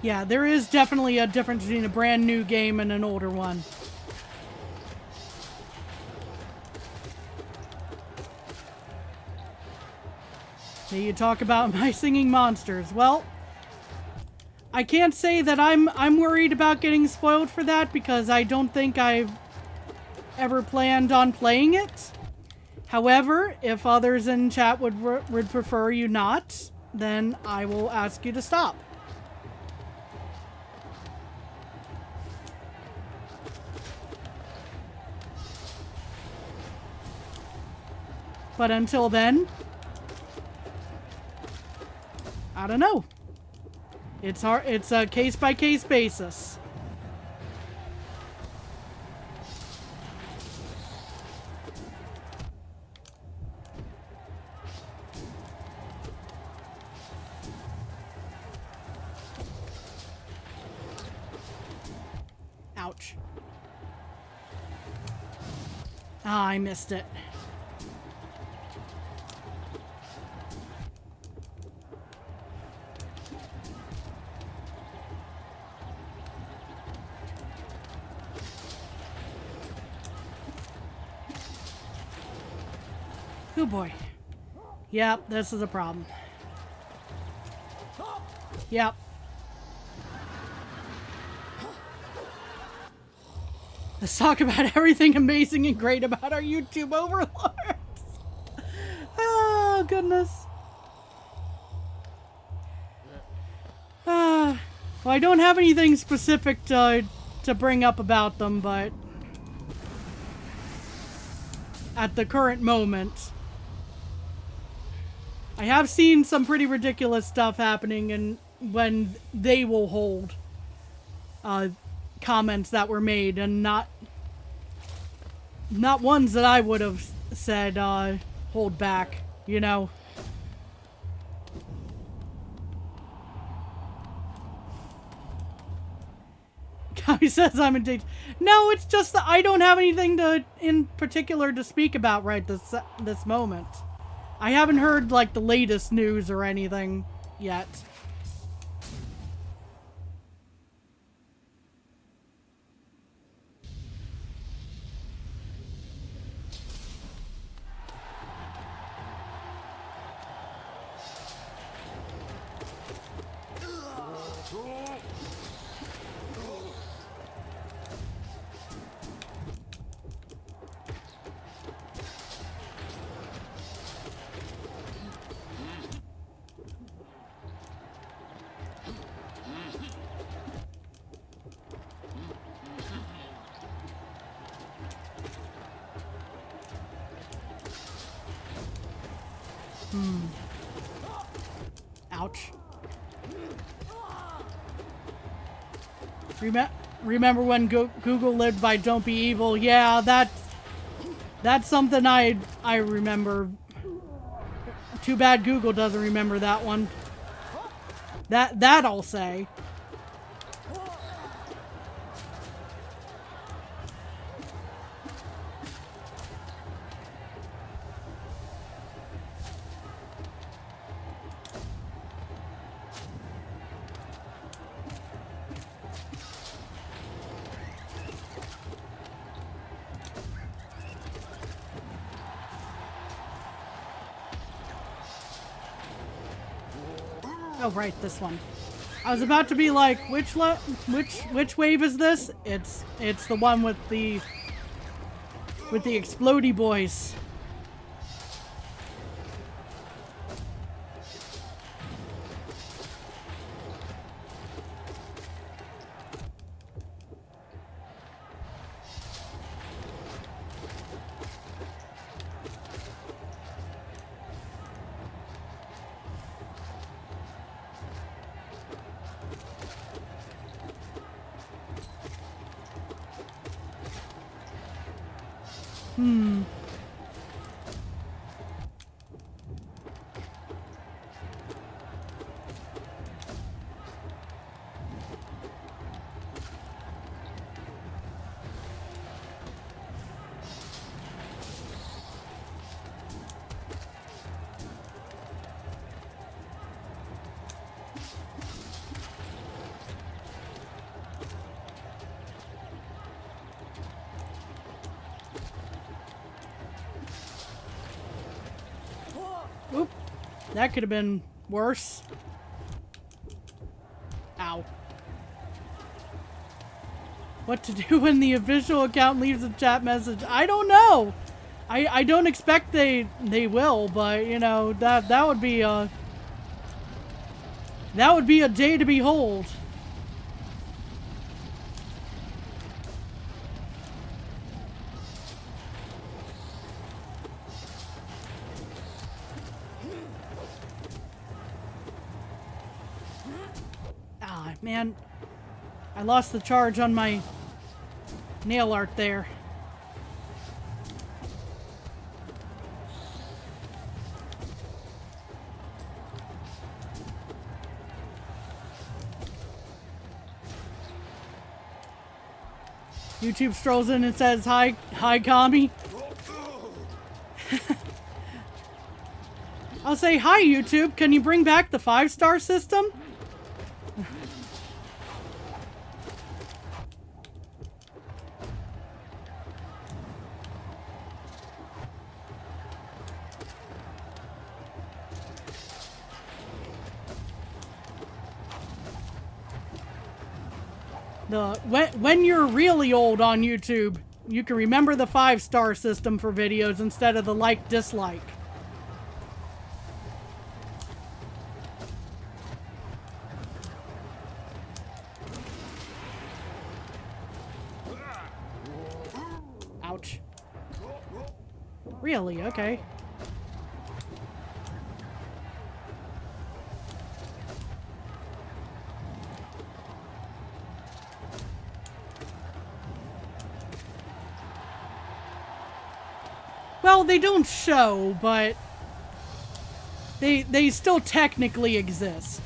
Yeah, there is definitely a difference between a brand new game and an older one. Now you talk about my singing monsters. Well, I can't say that I'm worried about getting spoiled for that because I don't think I've ever planned on playing it. However, if others in chat would prefer you not, then I will ask you to stop. But until then, I don't know. It's hard. It's a case-by-case basis. Ouch. Ah, I missed it. Oh boy. Yep, this is a problem. Yep. Let's talk about everything amazing and great about our YouTube overlords. Oh, goodness. Well, I don't have anything specific to bring up about them, but at the current moment, I have seen some pretty ridiculous stuff happening, and when they will hold comments that were made, and not ones that I would have said hold back, you know. He says I'm in danger. No, it's just that I don't have anything in particular to speak about right this moment. I haven't heard like the latest news or anything yet. Ouch. Remember when Google lived by "Don't be evil"? Yeah, that's something I remember. Too bad Google doesn't remember that one. That I'll say. Oh, right, this one. I was about to be like, which wave is this? It's the one with the explodey boys. Oop. That could have been worse. Ow. What to do when the official account leaves a chat message? I don't know. I don't expect they will, but you know, that would be a day to behold. Man, I lost the charge on my nail art there. YouTube strolls in and says, hi, Kami. I'll say, hi, YouTube. Can you bring back the 5-star system? When you're really old on YouTube, you can remember the 5-star system for videos instead of the like-dislike. Ouch. Really? Okay. Well, they don't show, but they still technically exist.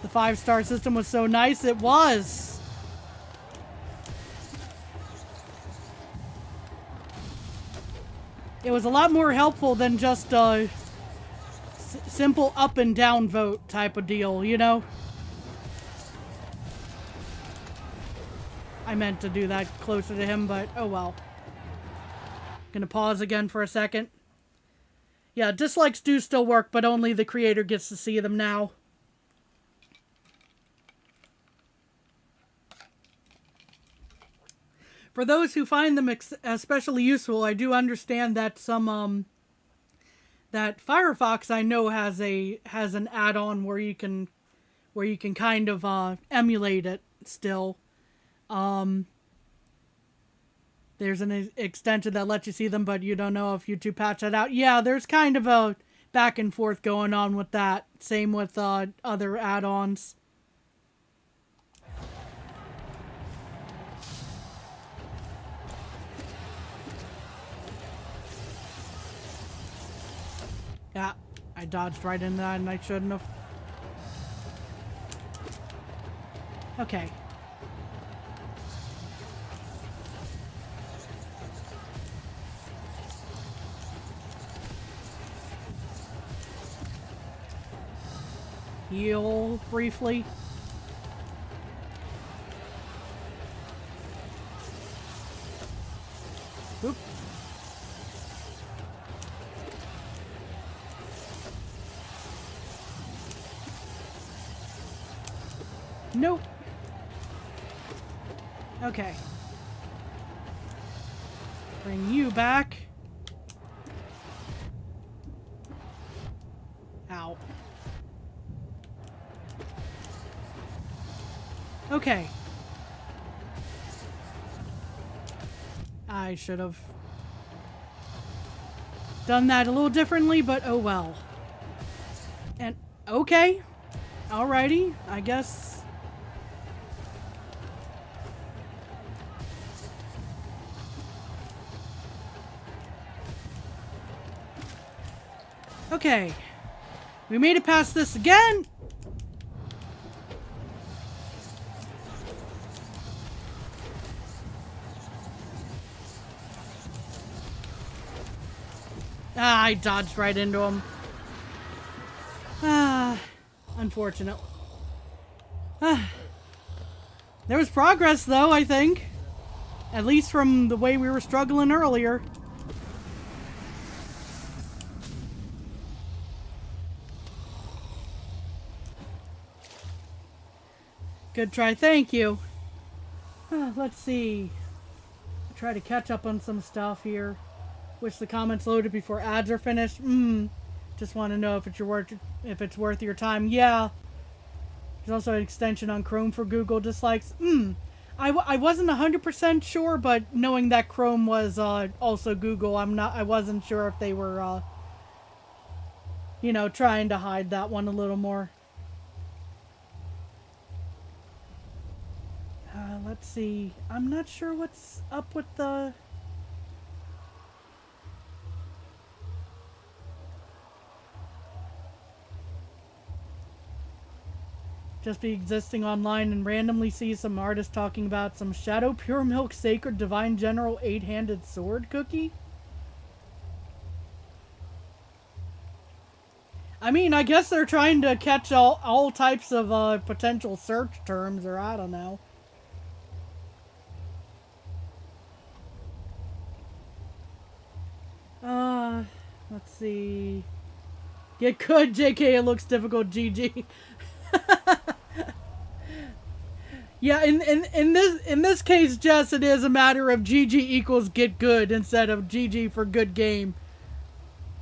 The 5-star system was so nice, it was. It was a lot more helpful than just simple up and down vote type of deal, you know? I meant to do that closer to him, but oh well. Gonna pause again for a second. Yeah, dislikes do still work, but only the creator gets to see them now. For those who find them especially useful, I do understand that some that Firefox I know has an add-on where you can kind of emulate it still. There's an extension that lets you see them, but you don't know if YouTube patched that out. Yeah, there's kind of a back and forth going on with that. Same with other add-ons. Yeah, I dodged right into that and I shouldn't have. Okay. Heal briefly. Oop. Nope. Okay. Bring you back. Ow. Okay. I should have done that a little differently, but oh well. And okay. Alrighty, I guess. Okay. We made it past this again. Ah, I dodged right into him. Ah, unfortunate. Ah. There was progress, though, I think. At least from the way we were struggling earlier. Good try, thank you. Let's see. Try to catch up on some stuff here. Wish the comments loaded before ads are finished. Just want to know if it's worth your time. Yeah. There's also an extension on Chrome for Google dislikes. I wasn't 100% sure, but knowing that Chrome was also Google, I wasn't sure if they were you know, trying to hide that one a little more. Let's see. I'm not sure what's up with the... Just be existing online and randomly see some artist talking about some Shadow Pure Milk Sacred Divine General 8-handed sword cookie? I mean, I guess they're trying to catch all types of potential search terms, or I don't know. Let's see. Get good, JK. It looks difficult, GG. Yeah, in this case, Jess, it is a matter of GG equals get good instead of GG for good game.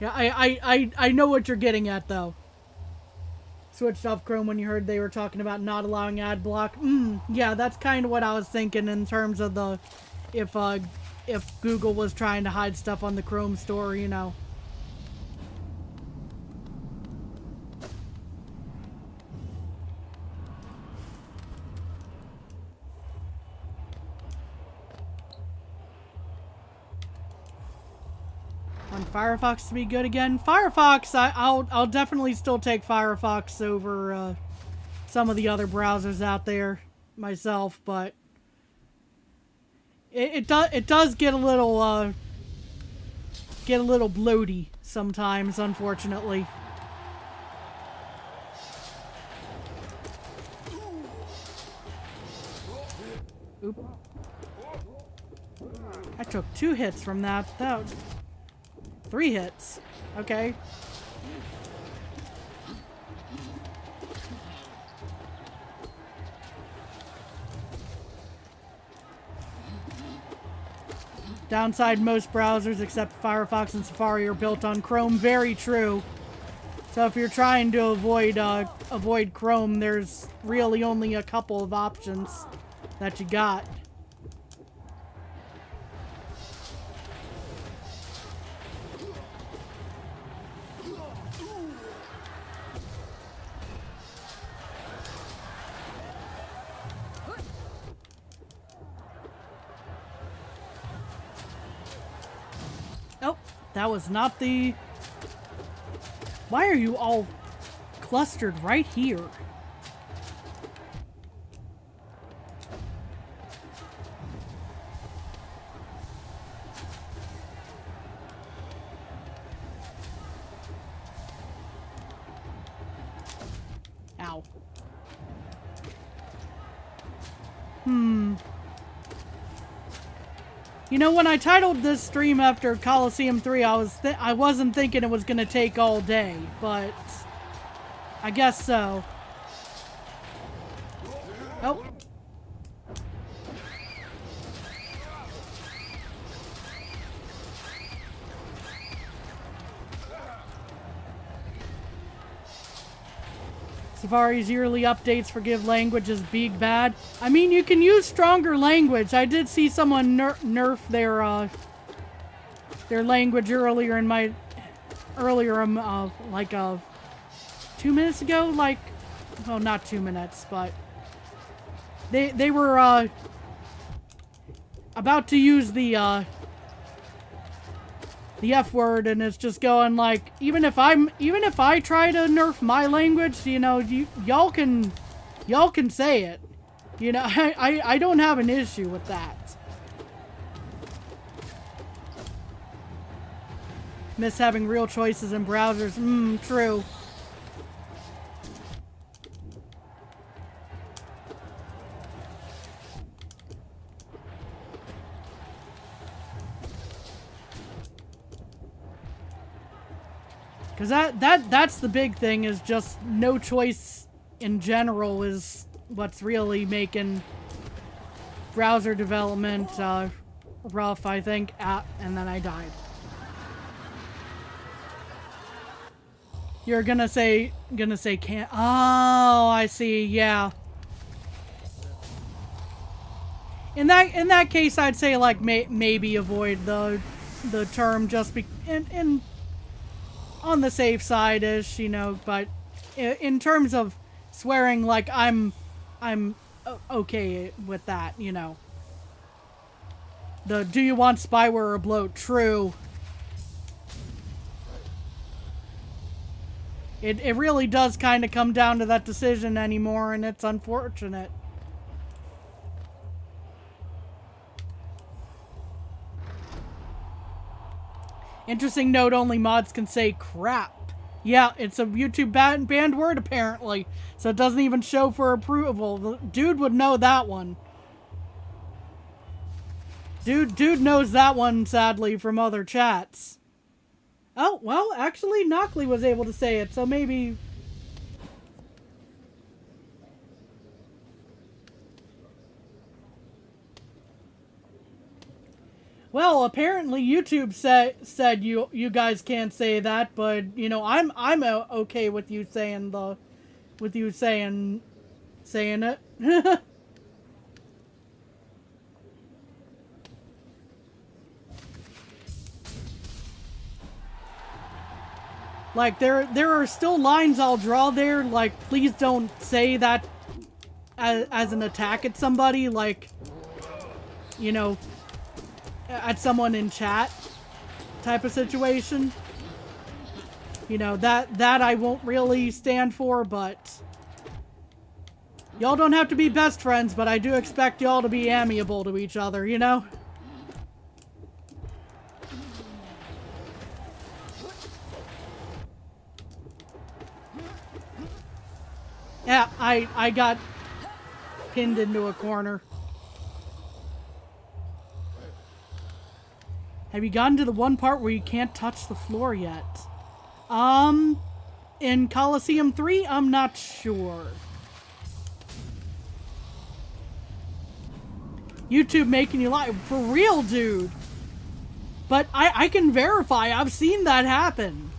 Yeah, I know what you're getting at, though. Switched off Chrome when you heard they were talking about not allowing ad block. Yeah, that's kind of what I was thinking in terms of the if Google was trying to hide stuff on the Chrome store, you know. On Firefox to be good again. Firefox, I'll definitely still take Firefox over some of the other browsers out there myself, but it does get a little bloaty sometimes, unfortunately. Oop. I took 2 hits from that. 3 hits. Okay. Downside, most browsers except Firefox and Safari are built on Chrome. Very true. So if you're trying to avoid Chrome, there's really only a couple of options that you got. Oh, that was not the... Why are you all clustered right here? Ow. You know, when I titled this stream after Colosseum 3, I wasn't thinking it was gonna take all day, but I guess so. Oh. Safari's yearly updates forgive language as big bad. I mean, you can use stronger language. I did see someone nerf their language earlier in my like 2 minutes ago. Like, well, not 2 minutes, but they were about to use the F word, and it's just going like, even if I try to nerf my language, you know, y'all can say it. You know, I don't have an issue with that. Miss having real choices in browsers. True. Because that's the big thing, is just no choice in general is what's really making browser development rough, I think. And then I died. You're gonna say can't. Oh, I see. Yeah. In that case, I'd say like maybe avoid the term, just in on the safe side ish, you know. But in terms of swearing, like I'm okay with that, you know. The do you want spyware or bloat? True. It really does kind of come down to that decision anymore, and it's unfortunate. Interesting note, only mods can say crap. Yeah, it's a YouTube banned word apparently, so it doesn't even show for approval. The dude would know that one. Dude knows that one, sadly, from other chats. Oh, well, actually, Knockley was able to say it, so maybe... Well, apparently YouTube said you guys can't say that, but you know I'm okay with you saying saying it. Like there are still lines I'll draw there. Like please don't say that as an attack at somebody. Like you know at someone in chat type of situation. You know that I won't really stand for, but y'all don't have to be best friends, but I do expect y'all to be amiable to each other, you know? Yeah, I got pinned into a corner. Have you gotten to the one part where you can't touch the floor yet? In Colosseum 3, I'm not sure. YouTube making you lie. For real, dude. But I can verify. I've seen that happen.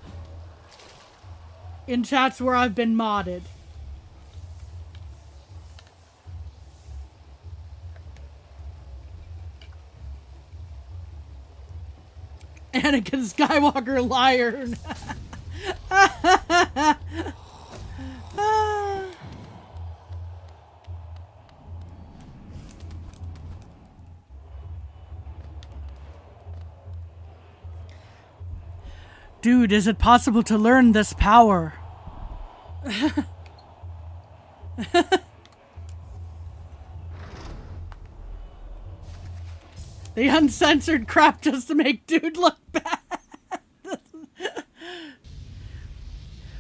In chats where I've been modded. Anakin Skywalker liar. Dude, is it possible to learn this power? The uncensored crap just to make dude look bad.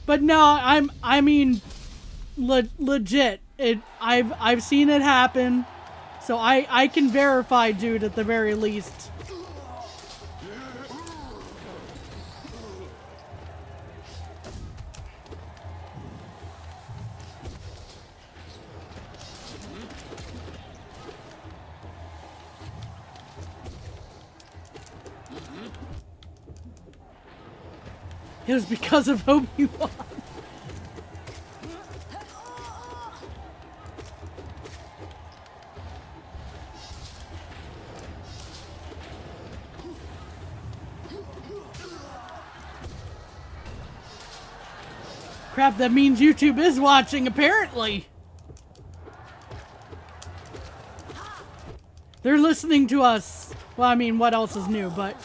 But no, I mean legit. I've seen it happen. So I can verify dude at the very least. It was because of Obi-Wan. Crap, that means YouTube is watching, apparently. They're listening to us. Well, I mean, what else is new, but...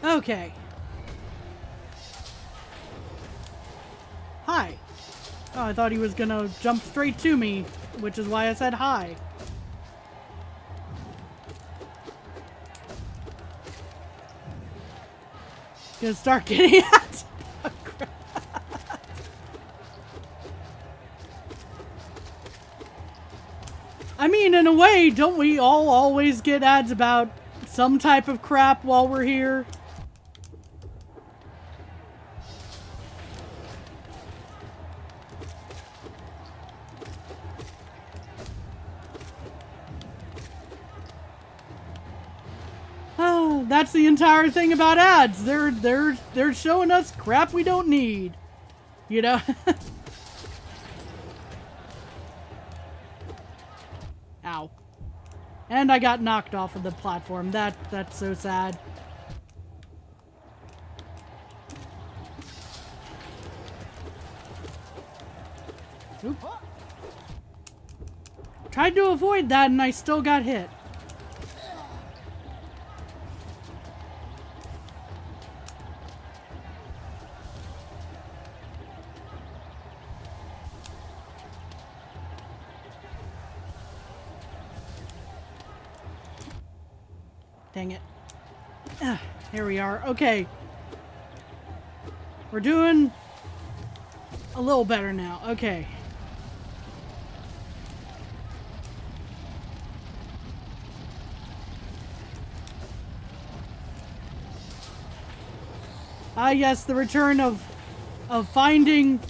Okay. Hi. Oh, I thought he was gonna jump straight to me, which is why I said hi. Gonna start getting at. I mean, in a way, don't we all always get ads about some type of crap while we're here? Oh, that's the entire thing about ads. They're showing us crap we don't need. You know? Ow. And I got knocked off of the platform. That's so sad. Oop. Tried to avoid that and I still got hit. Dang it. Here we are. Okay. We're doing a little better now. Okay. Ah, yes, the return of finding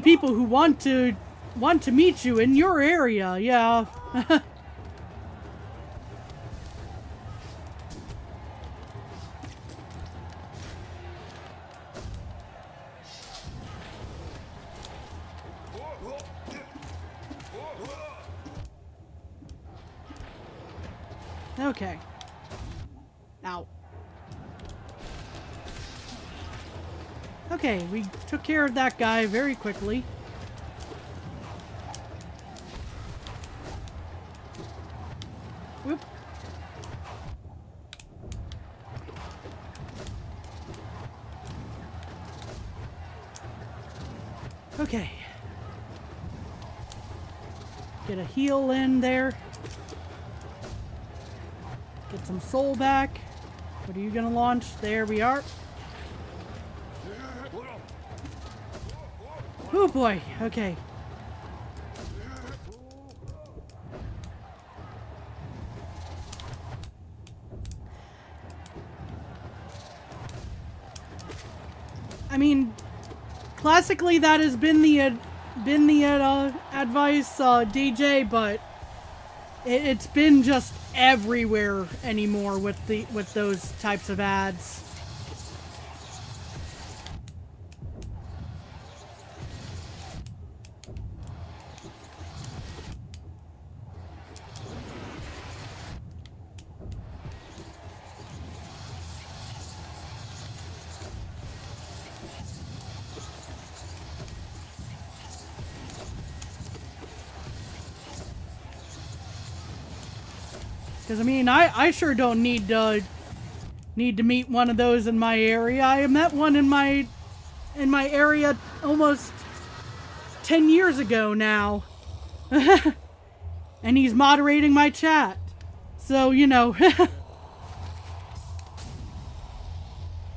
people who want to meet you in your area. Yeah. Okay. Ow. Okay, we took care of that guy very quickly. Whoop. Okay. Get a heal in there. Get some soul back. What are you gonna launch? There we are. Oh boy, okay. I mean, classically that has been the advice, DJ, but it's been just everywhere anymore with those types of ads. Because I mean, I sure don't need to meet one of those in my area. I met one in my area almost 10 years ago now. And he's moderating my chat. So, you know.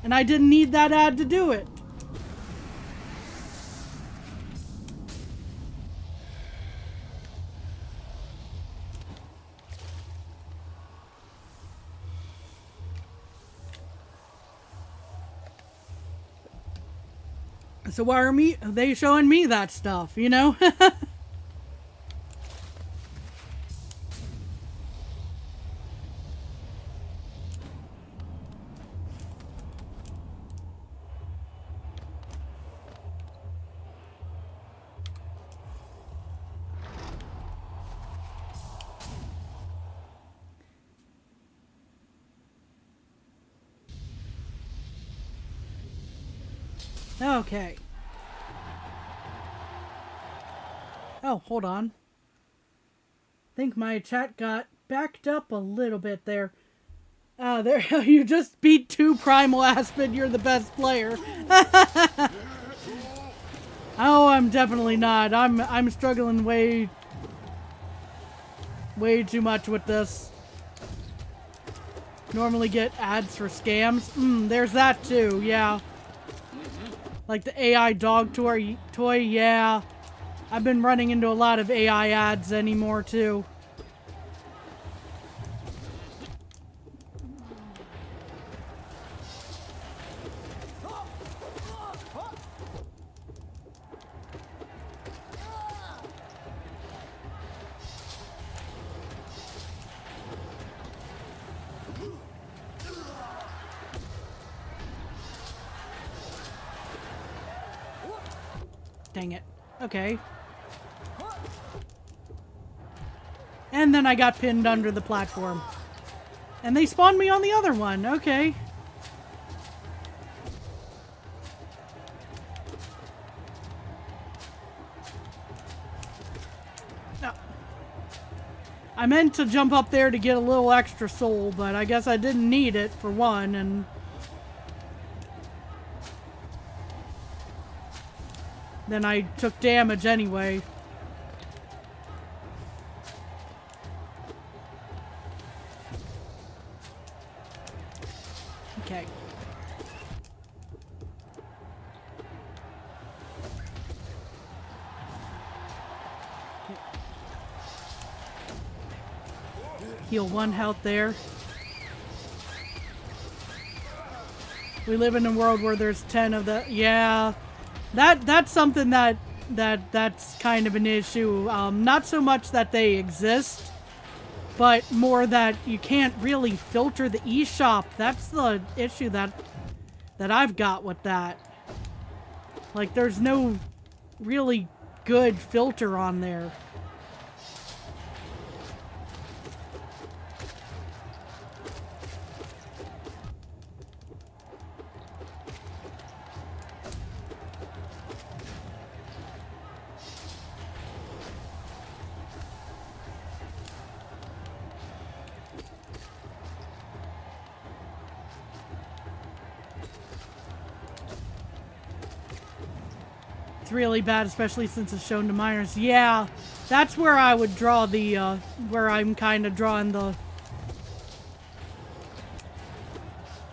And I didn't need that ad to do it. So why are they showing me that stuff, you know? Okay. Oh, hold on. I think my chat got backed up a little bit there. There, you just beat 2 Primal Aspen, you're the best player. Oh, I'm definitely not. I'm struggling way too much with this. Normally get ads for scams. There's that too, yeah. Like the AI dog toy, yeah. I've been running into a lot of AI ads anymore too. Dang it. Okay. And then I got pinned under the platform. And they spawned me on the other one. Okay. No. I meant to jump up there to get a little extra soul, but I guess I didn't need it for one, and then I took damage anyway. Okay. Heal 1 health there. We live in a world where there's 10 of the... Yeah. That's something that's kind of an issue. Not so much that they exist, but more that you can't really filter the eShop. That's the issue that I've got with that. Like, there's no really good filter on there. It's really bad, especially since it's shown to minors. Yeah, that's where I would draw the, where I'm kind of drawing the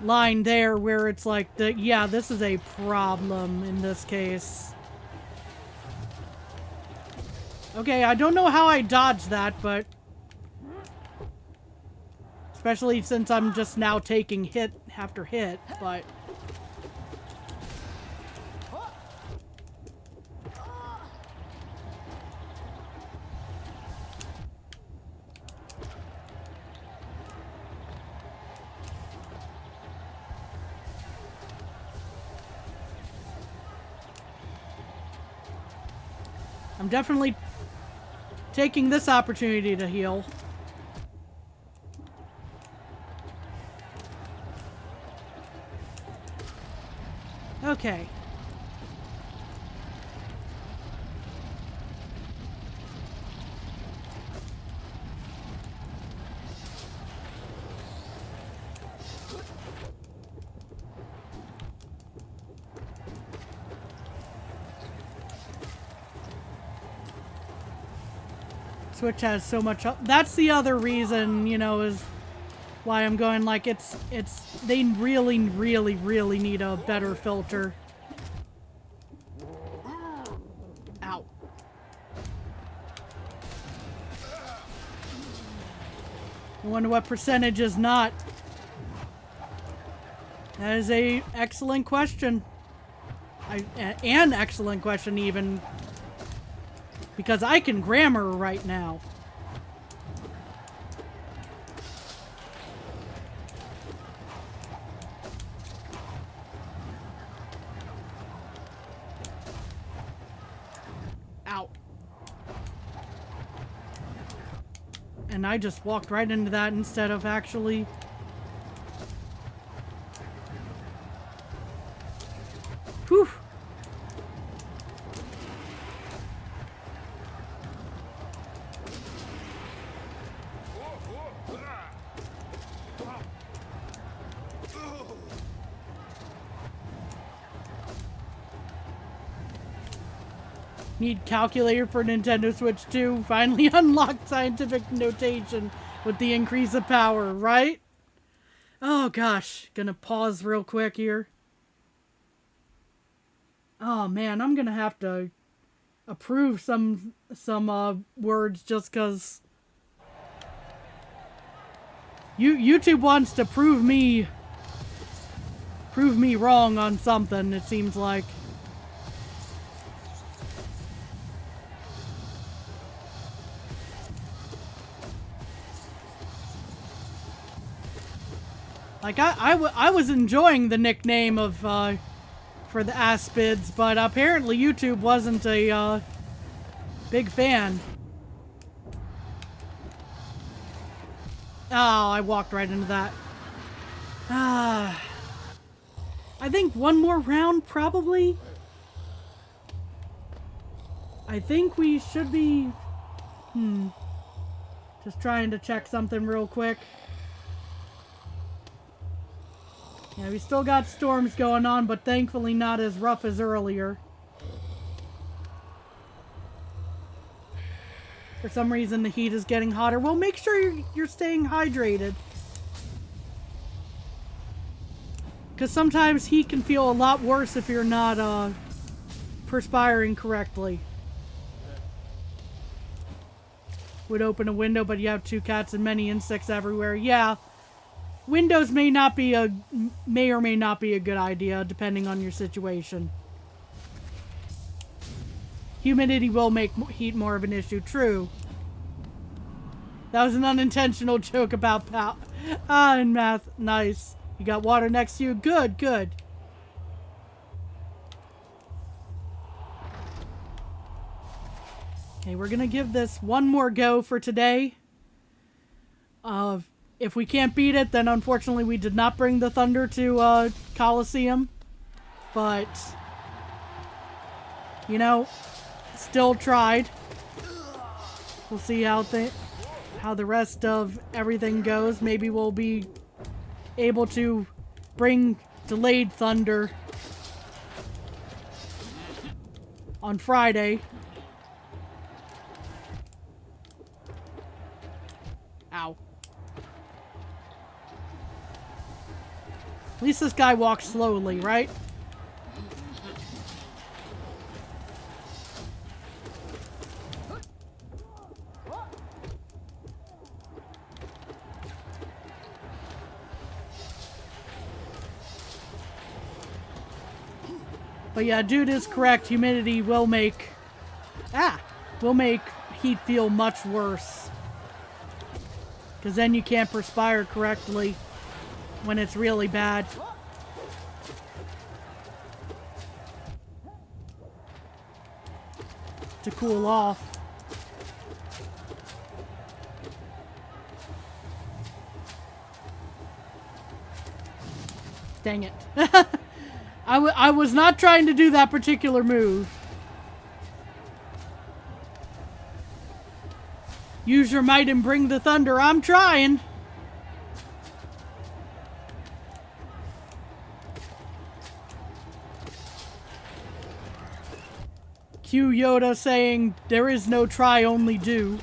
line there, where it's like, yeah, this is a problem in this case. Okay, I don't know how I dodged that, but... Especially since I'm just now taking hit after hit, but... I'm definitely taking this opportunity to heal. Okay. Switch has so much... That's the other reason, you know, is why I'm going like they really need a better filter. Ow. I wonder what percentage is not. That is a excellent question. An excellent question even. Because I can grammar right now. Ow. And I just walked right into that instead of actually... Whew. Need calculator for Nintendo Switch 2. Finally unlocked scientific notation with the increase of power, right? Oh gosh, gonna pause real quick here. Oh man, I'm gonna have to approve some words just cause YouTube wants to prove me wrong on something, it seems like. Like, I was enjoying the nickname of, for the Aspids, but apparently YouTube wasn't a, big fan. Oh, I walked right into that. I think one more round, probably. I think we should be... Just trying to check something real quick. Yeah, we still got storms going on, but thankfully not as rough as earlier. For some reason, the heat is getting hotter. Well, make sure you're staying hydrated. Because sometimes heat can feel a lot worse if you're not perspiring correctly. Would open a window, but you have 2 cats and many insects everywhere. Yeah. Windows may or may not be a good idea, depending on your situation. Humidity will make heat more of an issue. True. That was an unintentional joke about and math. Nice. You got water next to you? Good, good. Okay, we're gonna give this one more go for today. If we can't beat it, then unfortunately we did not bring the thunder to Colosseum. But, you know, still tried. We'll see how the rest of everything goes. Maybe we'll be able to bring delayed thunder on Friday. Ow. At least this guy walks slowly, right? But yeah, dude is correct. Humidity will make heat feel much worse. Because then you can't perspire correctly when it's really bad. To cool off. Dang it. I was not trying to do that particular move. Use your might and bring the thunder. I'm trying. Cue Yoda saying, there is no try, only do.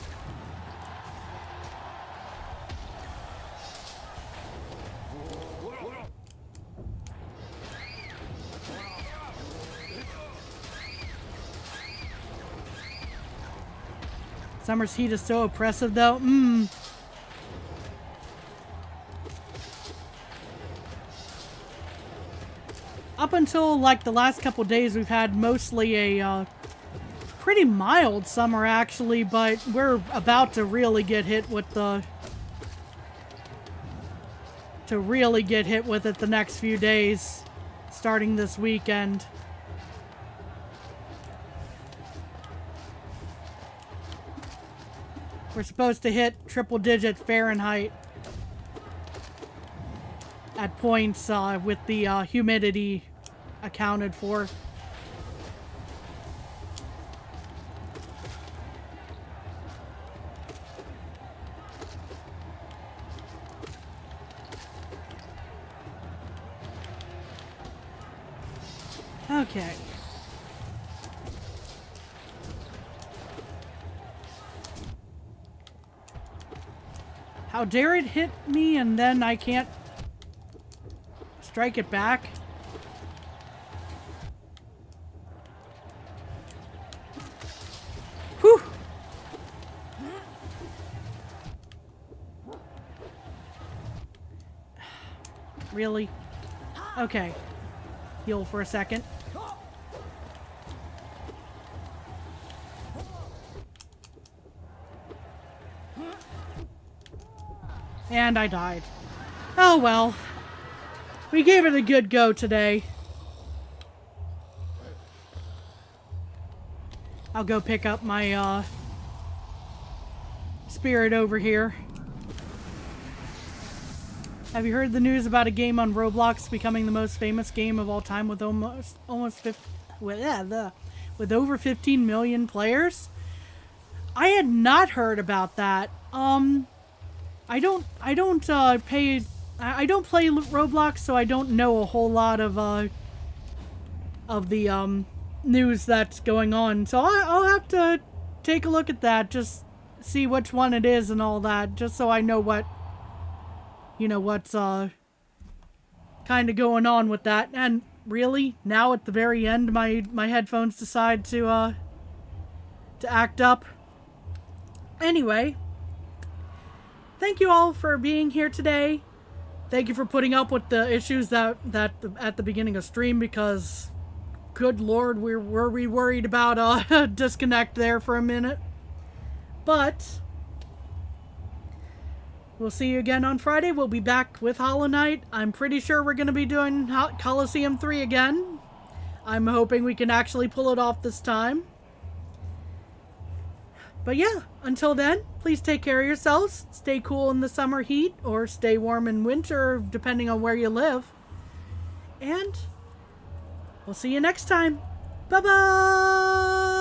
Summer's heat is so oppressive, though. Up until, like, the last couple days, we've had mostly a pretty mild summer, actually, but we're about to really get hit with it the next few days, starting this weekend. We're supposed to hit triple-digit Fahrenheit at points with the humidity accounted for. Okay. How dare it hit me and then I can't strike it back? Whew! Really? Okay. Heal for a second. And I died. Oh well. We gave it a good go today. I'll go pick up my spirit over here. Have you heard the news about a game on Roblox becoming the most famous game of all time with with over 15 million players? I had not heard about that. I don't play Roblox, so I don't know a whole lot of the news that's going on. So I'll have to take a look at that. Just see which one it is and all that, just so I know what, what's kind of going on with that. And really, now at the very end, my headphones decide to act up. Anyway, thank you all for being here today. Thank you for putting up with the issues that at the beginning of stream, because good lord, were we worried about a disconnect there for a minute. But we'll see you again on Friday. We'll be back with Hollow Knight. I'm pretty sure we're going to be doing Colosseum 3 again. I'm hoping we can actually pull it off this time. But yeah, until then, please take care of yourselves. Stay cool in the summer heat, or stay warm in winter, depending on where you live. And we'll see you next time. Bye-bye!